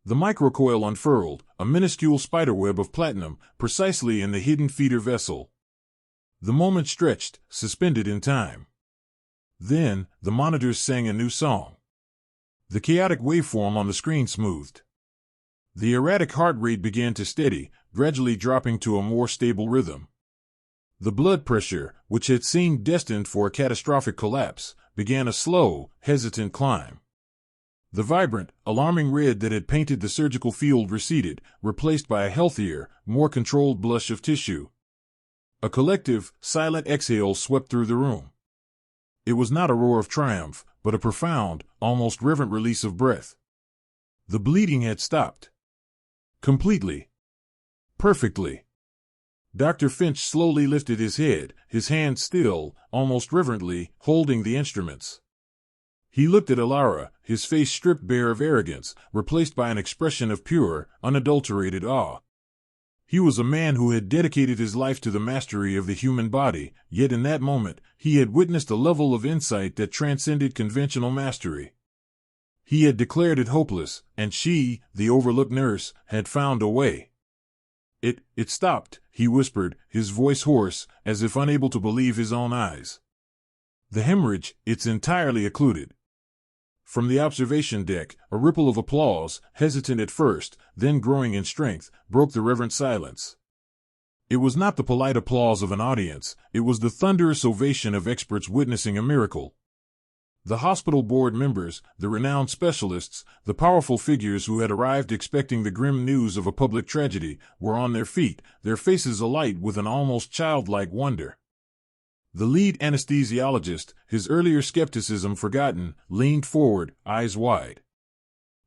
The microcoil unfurled, a minuscule spiderweb of platinum, precisely in the hidden feeder vessel. The moment stretched, suspended in time. Then, the monitors sang a new song. The chaotic waveform on the screen smoothed. The erratic heart rate began to steady, gradually dropping to a more stable rhythm. The blood pressure, which had seemed destined for a catastrophic collapse, began a slow, hesitant climb. The vibrant, alarming red that had painted the surgical field receded, replaced by a healthier, more controlled blush of tissue. A collective, silent exhale swept through the room. It was not a roar of triumph, but a profound, almost reverent release of breath. The bleeding had stopped. Completely. Perfectly. Dr. Finch slowly lifted his head, his hand still, almost reverently, holding the instruments. He looked at Alara, his face stripped bare of arrogance, replaced by an expression of pure, unadulterated awe. He was a man who had dedicated his life to the mastery of the human body, yet in that moment, he had witnessed a level of insight that transcended conventional mastery. He had declared it hopeless, and she, the overlooked nurse, had found a way. It stopped, he whispered, his voice hoarse, as if unable to believe his own eyes. The hemorrhage, it's entirely occluded. From the observation deck, a ripple of applause, hesitant at first, then growing in strength, broke the reverent silence. It was not the polite applause of an audience, it was the thunderous ovation of experts witnessing a miracle. The hospital board members, the renowned specialists, the powerful figures who had arrived expecting the grim news of a public tragedy, were on their feet, their faces alight with an almost childlike wonder. The lead anesthesiologist, his earlier skepticism forgotten, leaned forward, eyes wide.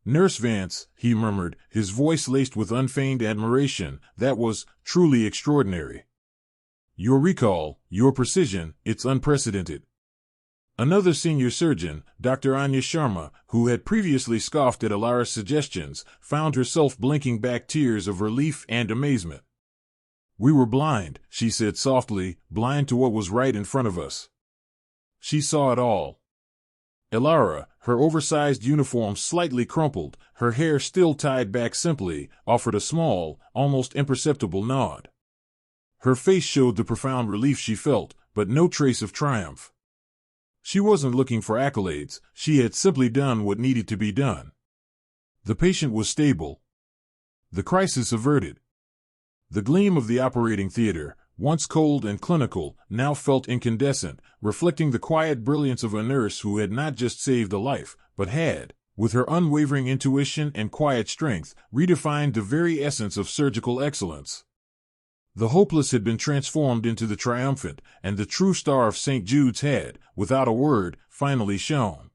"Nurse Vance," he murmured, his voice laced with unfeigned admiration, "that was truly extraordinary. Your recall, your precision, it's unprecedented." Another senior surgeon, Dr. Anya Sharma, who had previously scoffed at Alara's suggestions, found herself blinking back tears of relief and amazement. "We were blind," she said softly, "blind to what was right in front of us." She saw it all. Alara, her oversized uniform slightly crumpled, her hair still tied back simply, offered a small, almost imperceptible nod. Her face showed the profound relief she felt, but no trace of triumph. She wasn't looking for accolades, she had simply done what needed to be done. The patient was stable. The crisis averted. The gleam of the operating theater, once cold and clinical, now felt incandescent, reflecting the quiet brilliance of a nurse who had not just saved a life, but had, with her unwavering intuition and quiet strength, redefined the very essence of surgical excellence. The hopeless had been transformed into the triumphant, and the true star of St. Jude's had, without a word, finally shone.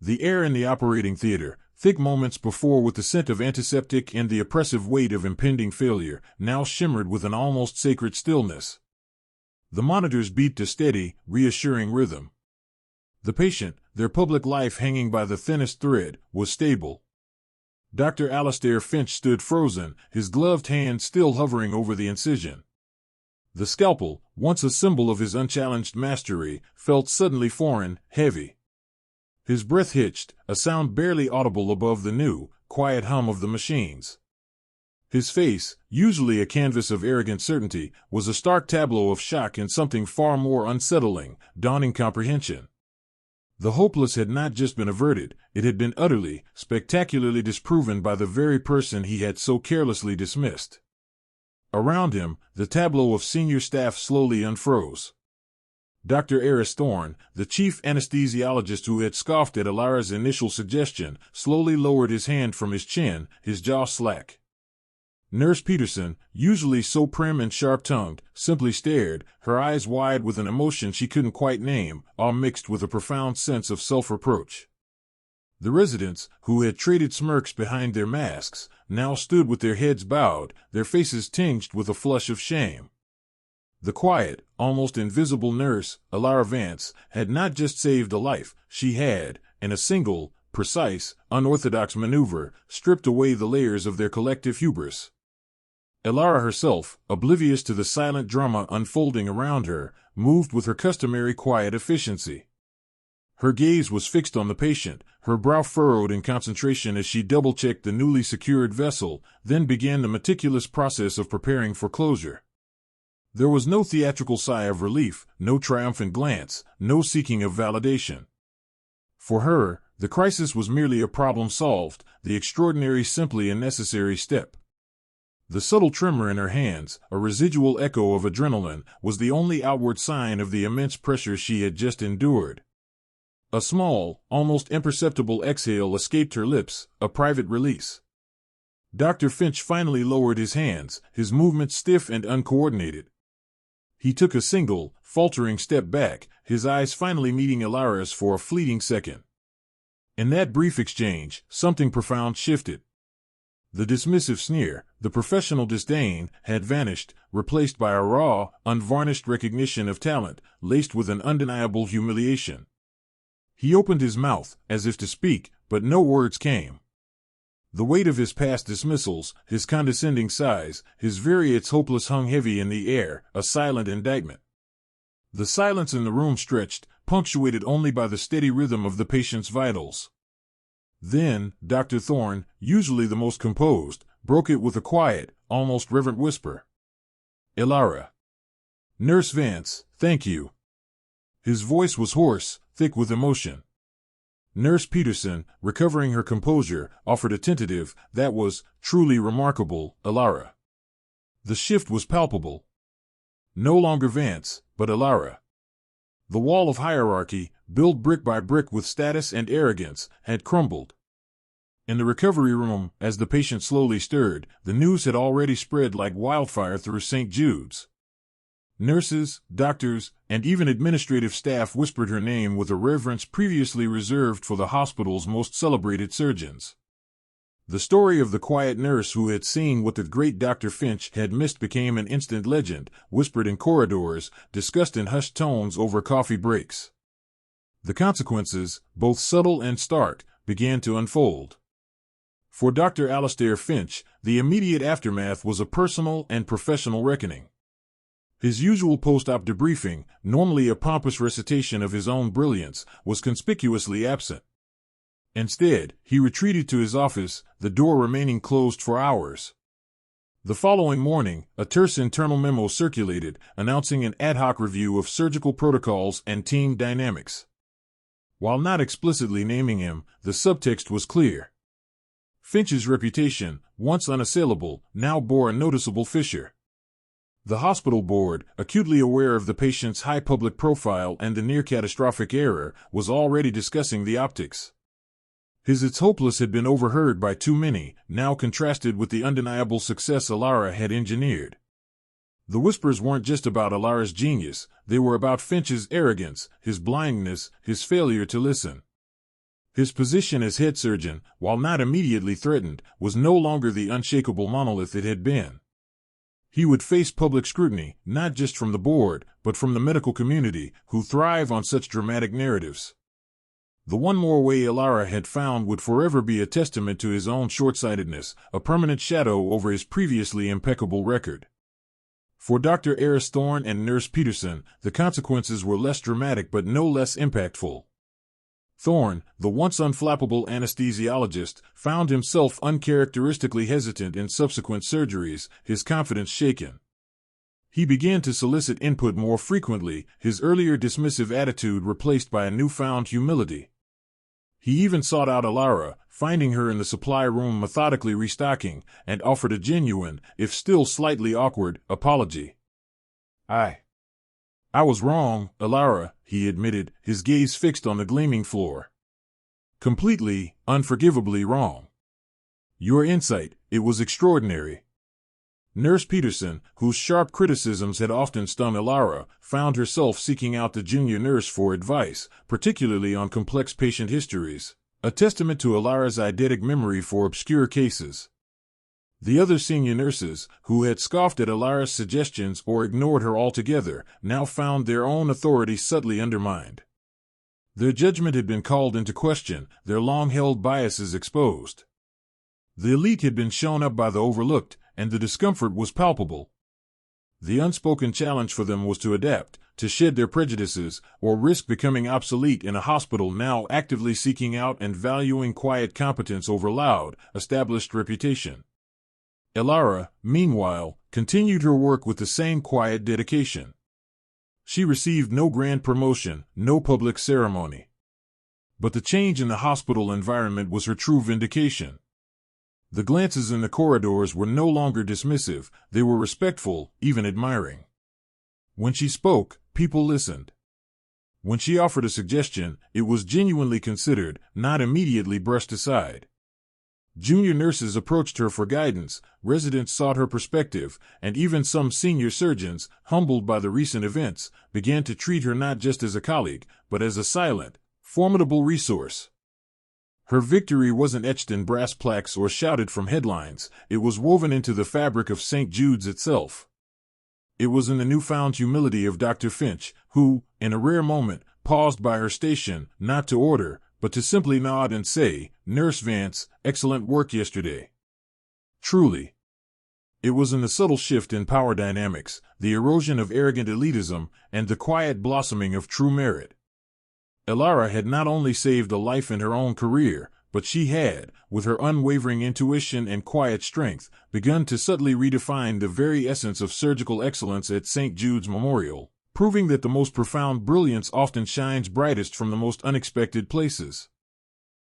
The air in the operating theater, thick moments before with the scent of antiseptic and the oppressive weight of impending failure, now shimmered with an almost sacred stillness. The monitors beeped a steady, reassuring rhythm. The patient, their public life hanging by the thinnest thread, was stable. Dr. Alastair Finch stood frozen, his gloved hand still hovering over the incision. The scalpel, once a symbol of his unchallenged mastery, felt suddenly foreign, heavy. His breath hitched, a sound barely audible above the new, quiet hum of the machines. His face, usually a canvas of arrogant certainty, was a stark tableau of shock and something far more unsettling, dawning comprehension. The hopeless had not just been averted, it had been utterly, spectacularly disproven by the very person he had so carelessly dismissed. Around him, the tableau of senior staff slowly unfroze. Dr. Eris Thorne, the chief anesthesiologist who had scoffed at Alara's initial suggestion, slowly lowered his hand from his chin, his jaw slack. Nurse Peterson, usually so prim and sharp-tongued, simply stared, her eyes wide with an emotion she couldn't quite name, all mixed with a profound sense of self-reproach. The residents, who had traded smirks behind their masks, now stood with their heads bowed, their faces tinged with a flush of shame. The quiet, almost invisible nurse, Alara Vance, had not just saved a life, she had, in a single, precise, unorthodox maneuver, stripped away the layers of their collective hubris. Alara herself, oblivious to the silent drama unfolding around her, moved with her customary quiet efficiency. Her gaze was fixed on the patient, her brow furrowed in concentration as she double-checked the newly secured vessel, then began the meticulous process of preparing for closure. There was no theatrical sigh of relief, no triumphant glance, no seeking of validation. For her, the crisis was merely a problem solved, the extraordinary simply a necessary step. The subtle tremor in her hands, a residual echo of adrenaline, was the only outward sign of the immense pressure she had just endured. A small, almost imperceptible exhale escaped her lips, a private release. Dr. Finch finally lowered his hands, his movements stiff and uncoordinated. He took a single, faltering step back, his eyes finally meeting Elara's for a fleeting second. In that brief exchange, something profound shifted. The dismissive sneer, the professional disdain, had vanished, replaced by a raw, unvarnished recognition of talent, laced with an undeniable humiliation. He opened his mouth, as if to speak, but no words came. The weight of his past dismissals, his condescending sighs, his various hopeless hung heavy in the air, a silent indictment. The silence in the room stretched, punctuated only by the steady rhythm of the patient's vitals. Then, Dr. Thorne, usually the most composed, broke it with a quiet, almost reverent whisper. "Elara." "Nurse Vance, thank you." His voice was hoarse, thick with emotion. Nurse Peterson, recovering her composure, offered a tentative, "That was truly remarkable, Elara." The shift was palpable. No longer Vance, but Elara. The wall of hierarchy, built brick by brick with status and arrogance, had crumbled. In the recovery room, as the patient slowly stirred, the news had already spread like wildfire through St. Jude's. Nurses, doctors, and even administrative staff whispered her name with a reverence previously reserved for the hospital's most celebrated surgeons. The story of the quiet nurse who had seen what the great Dr. Finch had missed became an instant legend, whispered in corridors, discussed in hushed tones over coffee breaks. The consequences, both subtle and stark, began to unfold. For Dr. Alastair Finch, the immediate aftermath was a personal and professional reckoning. His usual post-op debriefing, normally a pompous recitation of his own brilliance, was conspicuously absent. Instead, he retreated to his office, the door remaining closed for hours. The following morning, a terse internal memo circulated, announcing an ad hoc review of surgical protocols and team dynamics. While not explicitly naming him, the subtext was clear. Finch's reputation, once unassailable, now bore a noticeable fissure. The hospital board, acutely aware of the patient's high public profile and the near-catastrophic error, was already discussing the optics. His hopeless had been overheard by too many, now contrasted with the undeniable success Elara had engineered. The whispers weren't just about Elara's genius, they were about Finch's arrogance, his blindness, his failure to listen. His position as head surgeon, while not immediately threatened, was no longer the unshakable monolith it had been. He would face public scrutiny, not just from the board, but from the medical community, who thrive on such dramatic narratives. The one more way Elara had found would forever be a testament to his own short-sightedness, a permanent shadow over his previously impeccable record. For Dr. Eris Thorne and Nurse Peterson, the consequences were less dramatic but no less impactful. Thorne, the once unflappable anesthesiologist, found himself uncharacteristically hesitant in subsequent surgeries, his confidence shaken. He began to solicit input more frequently, his earlier dismissive attitude replaced by a newfound humility. He even sought out Elara, finding her in the supply room methodically restocking, and offered a genuine, if still slightly awkward, apology. I was wrong, Elara, he admitted, his gaze fixed on the gleaming floor. Completely, unforgivably wrong. Your insight, it was extraordinary. Nurse Peterson, whose sharp criticisms had often stung Elara, found herself seeking out the junior nurse for advice, particularly on complex patient histories, a testament to Elara's eidetic memory for obscure cases. The other senior nurses, who had scoffed at Elara's suggestions or ignored her altogether, now found their own authority subtly undermined. Their judgment had been called into question, their long-held biases exposed. The elite had been shown up by the overlooked, and the discomfort was palpable. The unspoken challenge for them was to adapt, to shed their prejudices, or risk becoming obsolete in a hospital now actively seeking out and valuing quiet competence over loud, established reputation. Elara, meanwhile, continued her work with the same quiet dedication. She received no grand promotion, no public ceremony. But the change in the hospital environment was her true vindication. The glances in the corridors were no longer dismissive, they were respectful, even admiring. When she spoke, people listened. When she offered a suggestion, it was genuinely considered, not immediately brushed aside. Junior nurses approached her for guidance, residents sought her perspective, and even some senior surgeons, humbled by the recent events, began to treat her not just as a colleague, but as a silent, formidable resource. Her victory wasn't etched in brass plaques or shouted from headlines, it was woven into the fabric of St. Jude's itself. It was in the newfound humility of Dr. Finch, who, in a rare moment, paused by her station, not to order, but to simply nod and say, "Nurse Vance, excellent work yesterday." Truly. It was in the subtle shift in power dynamics, the erosion of arrogant elitism, and the quiet blossoming of true merit. Elara had not only saved a life in her own career, but she had, with her unwavering intuition and quiet strength, begun to subtly redefine the very essence of surgical excellence at St. Jude's Memorial, proving that the most profound brilliance often shines brightest from the most unexpected places.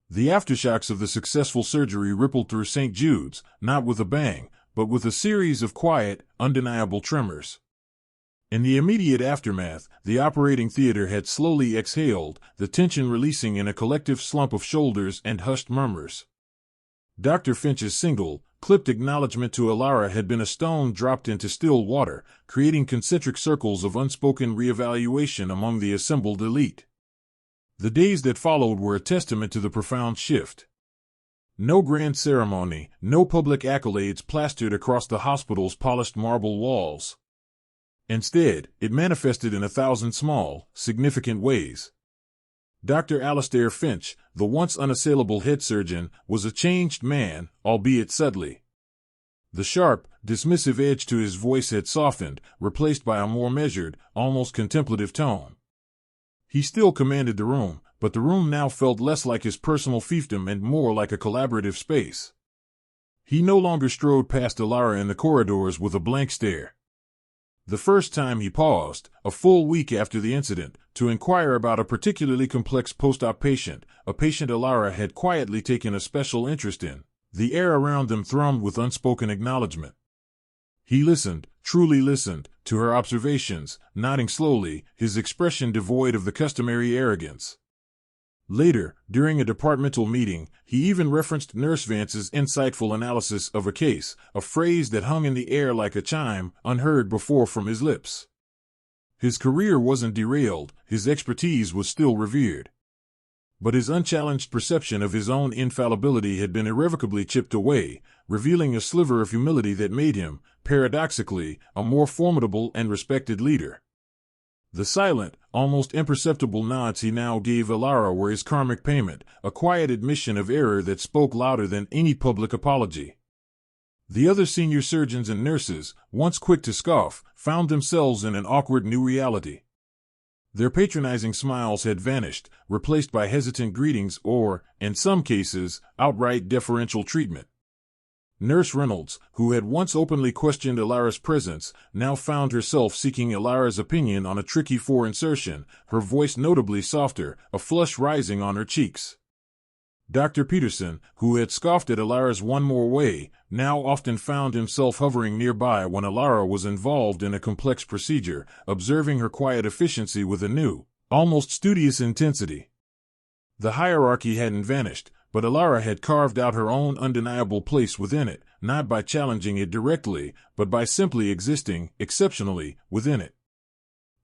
The aftershocks of the successful surgery rippled through St. Jude's, not with a bang, but with a series of quiet, undeniable tremors. In the immediate aftermath, the operating theater had slowly exhaled, the tension releasing in a collective slump of shoulders and hushed murmurs. Dr. Finch's single, clipped acknowledgment to Elara had been a stone dropped into still water, creating concentric circles of unspoken reevaluation among the assembled elite. The days that followed were a testament to the profound shift. No grand ceremony, no public accolades plastered across the hospital's polished marble walls. Instead, it manifested in 1,000 small, significant ways. Dr. Alastair Finch, the once unassailable head surgeon, was a changed man, albeit subtly. The sharp, dismissive edge to his voice had softened, replaced by a more measured, almost contemplative tone. He still commanded the room, but the room now felt less like his personal fiefdom and more like a collaborative space. He no longer strode past Elara in the corridors with a blank stare. The first time he paused, a full week after the incident, to inquire about a particularly complex post-op patient, a patient Elara had quietly taken a special interest in, the air around them thrummed with unspoken acknowledgement. He listened, truly listened, to her observations, nodding slowly, his expression devoid of the customary arrogance. Later, during a departmental meeting, he even referenced Nurse Vance's insightful analysis of a case, a phrase that hung in the air like a chime, unheard before from his lips. His career wasn't derailed, his expertise was still revered. But his unchallenged perception of his own infallibility had been irrevocably chipped away, revealing a sliver of humility that made him, paradoxically, a more formidable and respected leader. The silent, almost imperceptible nods he now gave Elara were his karmic payment, a quiet admission of error that spoke louder than any public apology. The other senior surgeons and nurses, once quick to scoff, found themselves in an awkward new reality. Their patronizing smiles had vanished, replaced by hesitant greetings or, in some cases, outright deferential treatment. Nurse Reynolds, who had once openly questioned Elara's presence, now found herself seeking Elara's opinion on a tricky insertion, her voice notably softer, a flush rising on her cheeks. Dr. Peterson, who had scoffed at Elara's one more way, now often found himself hovering nearby when Elara was involved in a complex procedure, observing her quiet efficiency with a new, almost studious intensity. The hierarchy hadn't vanished, but Elara had carved out her own undeniable place within it, not by challenging it directly, but by simply existing, exceptionally, within it.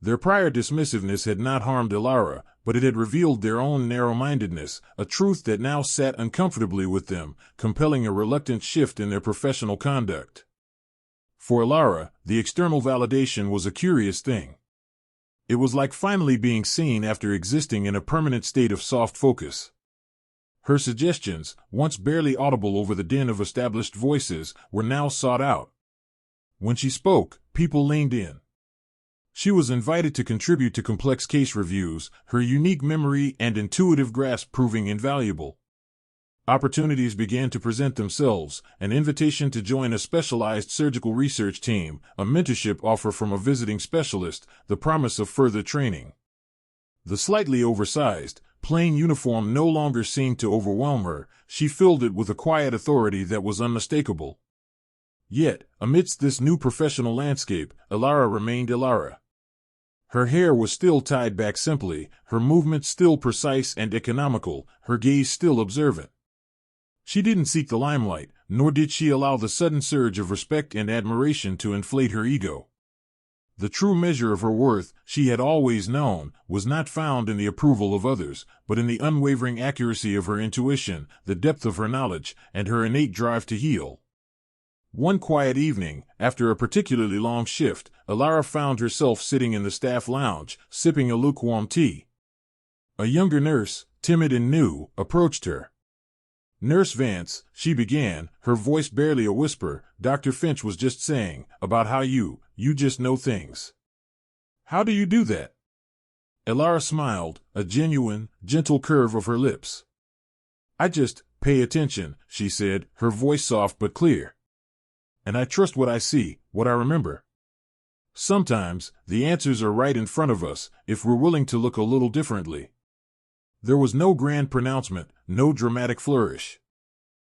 Their prior dismissiveness had not harmed Elara, but it had revealed their own narrow-mindedness, a truth that now sat uncomfortably with them, compelling a reluctant shift in their professional conduct. For Elara, the external validation was a curious thing. It was like finally being seen after existing in a permanent state of soft focus. Her suggestions, once barely audible over the din of established voices, were now sought out. When she spoke, people leaned in. She was invited to contribute to complex case reviews, her unique memory and intuitive grasp proving invaluable. Opportunities began to present themselves, an invitation to join a specialized surgical research team, a mentorship offer from a visiting specialist, the promise of further training. The slightly oversized, plain uniform no longer seemed to overwhelm her. She filled it with a quiet authority that was unmistakable. Yet, amidst this new professional landscape, Elara remained Elara. Her hair was still tied back simply, her movements still precise and economical, her gaze still observant. She didn't seek the limelight, nor did she allow the sudden surge of respect and admiration to inflate her ego. The true measure of her worth, she had always known, was not found in the approval of others, but in the unwavering accuracy of her intuition, the depth of her knowledge, and her innate drive to heal. One quiet evening, after a particularly long shift, Elara found herself sitting in the staff lounge, sipping a lukewarm tea. A younger nurse, timid and new, approached her. "Nurse Vance," she began, her voice barely a whisper, "Dr. Finch was just saying, about how you just know things. How do you do that?" Elara smiled, a genuine, gentle curve of her lips. "I just pay attention," she said, her voice soft but clear. "And I trust what I see, what I remember. Sometimes, the answers are right in front of us, if we're willing to look a little differently." There was no grand pronouncement, no dramatic flourish.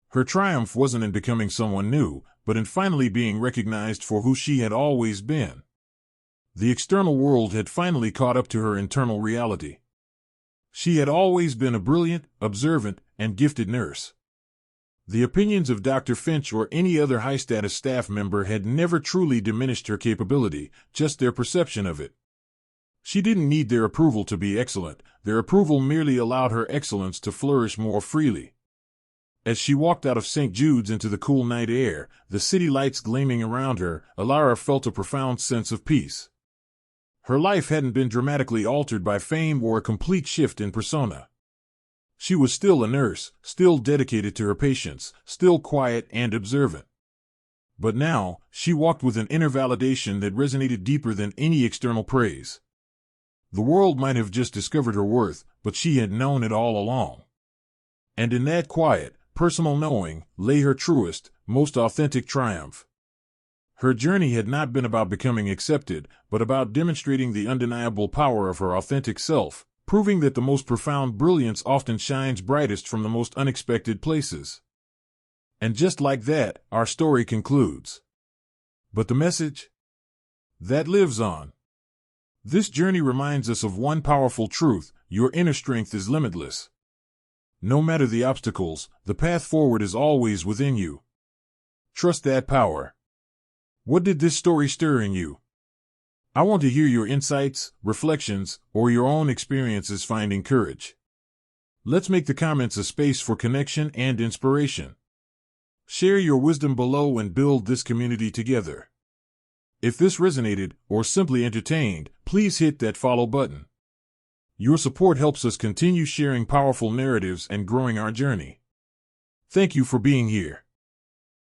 Her triumph wasn't in becoming someone new, but in finally being recognized for who she had always been. The external world had finally caught up to her internal reality. She had always been a brilliant, observant, and gifted nurse. The opinions of Dr. Finch or any other high-status staff member had never truly diminished her capability, just their perception of it. She didn't need their approval to be excellent, their approval merely allowed her excellence to flourish more freely. As she walked out of St. Jude's into the cool night air, the city lights gleaming around her, Elara felt a profound sense of peace. Her life hadn't been dramatically altered by fame or a complete shift in persona. She was still a nurse, still dedicated to her patients, still quiet and observant. But now, she walked with an inner validation that resonated deeper than any external praise. The world might have just discovered her worth, but she had known it all along. And in that quiet, personal knowing, lay her truest, most authentic triumph. Her journey had not been about becoming accepted, but about demonstrating the undeniable power of her authentic self, proving that the most profound brilliance often shines brightest from the most unexpected places. And just like that, our story concludes. But the message? That lives on. This journey reminds us of one powerful truth: your inner strength is limitless. No matter the obstacles, the path forward is always within you. Trust that power. What did this story stir in you? I want to hear your insights, reflections, or your own experiences finding courage. Let's make the comments a space for connection and inspiration. Share your wisdom below and build this community together. If this resonated, or simply entertained, please hit that follow button. Your support helps us continue sharing powerful narratives and growing our journey. Thank you for being here.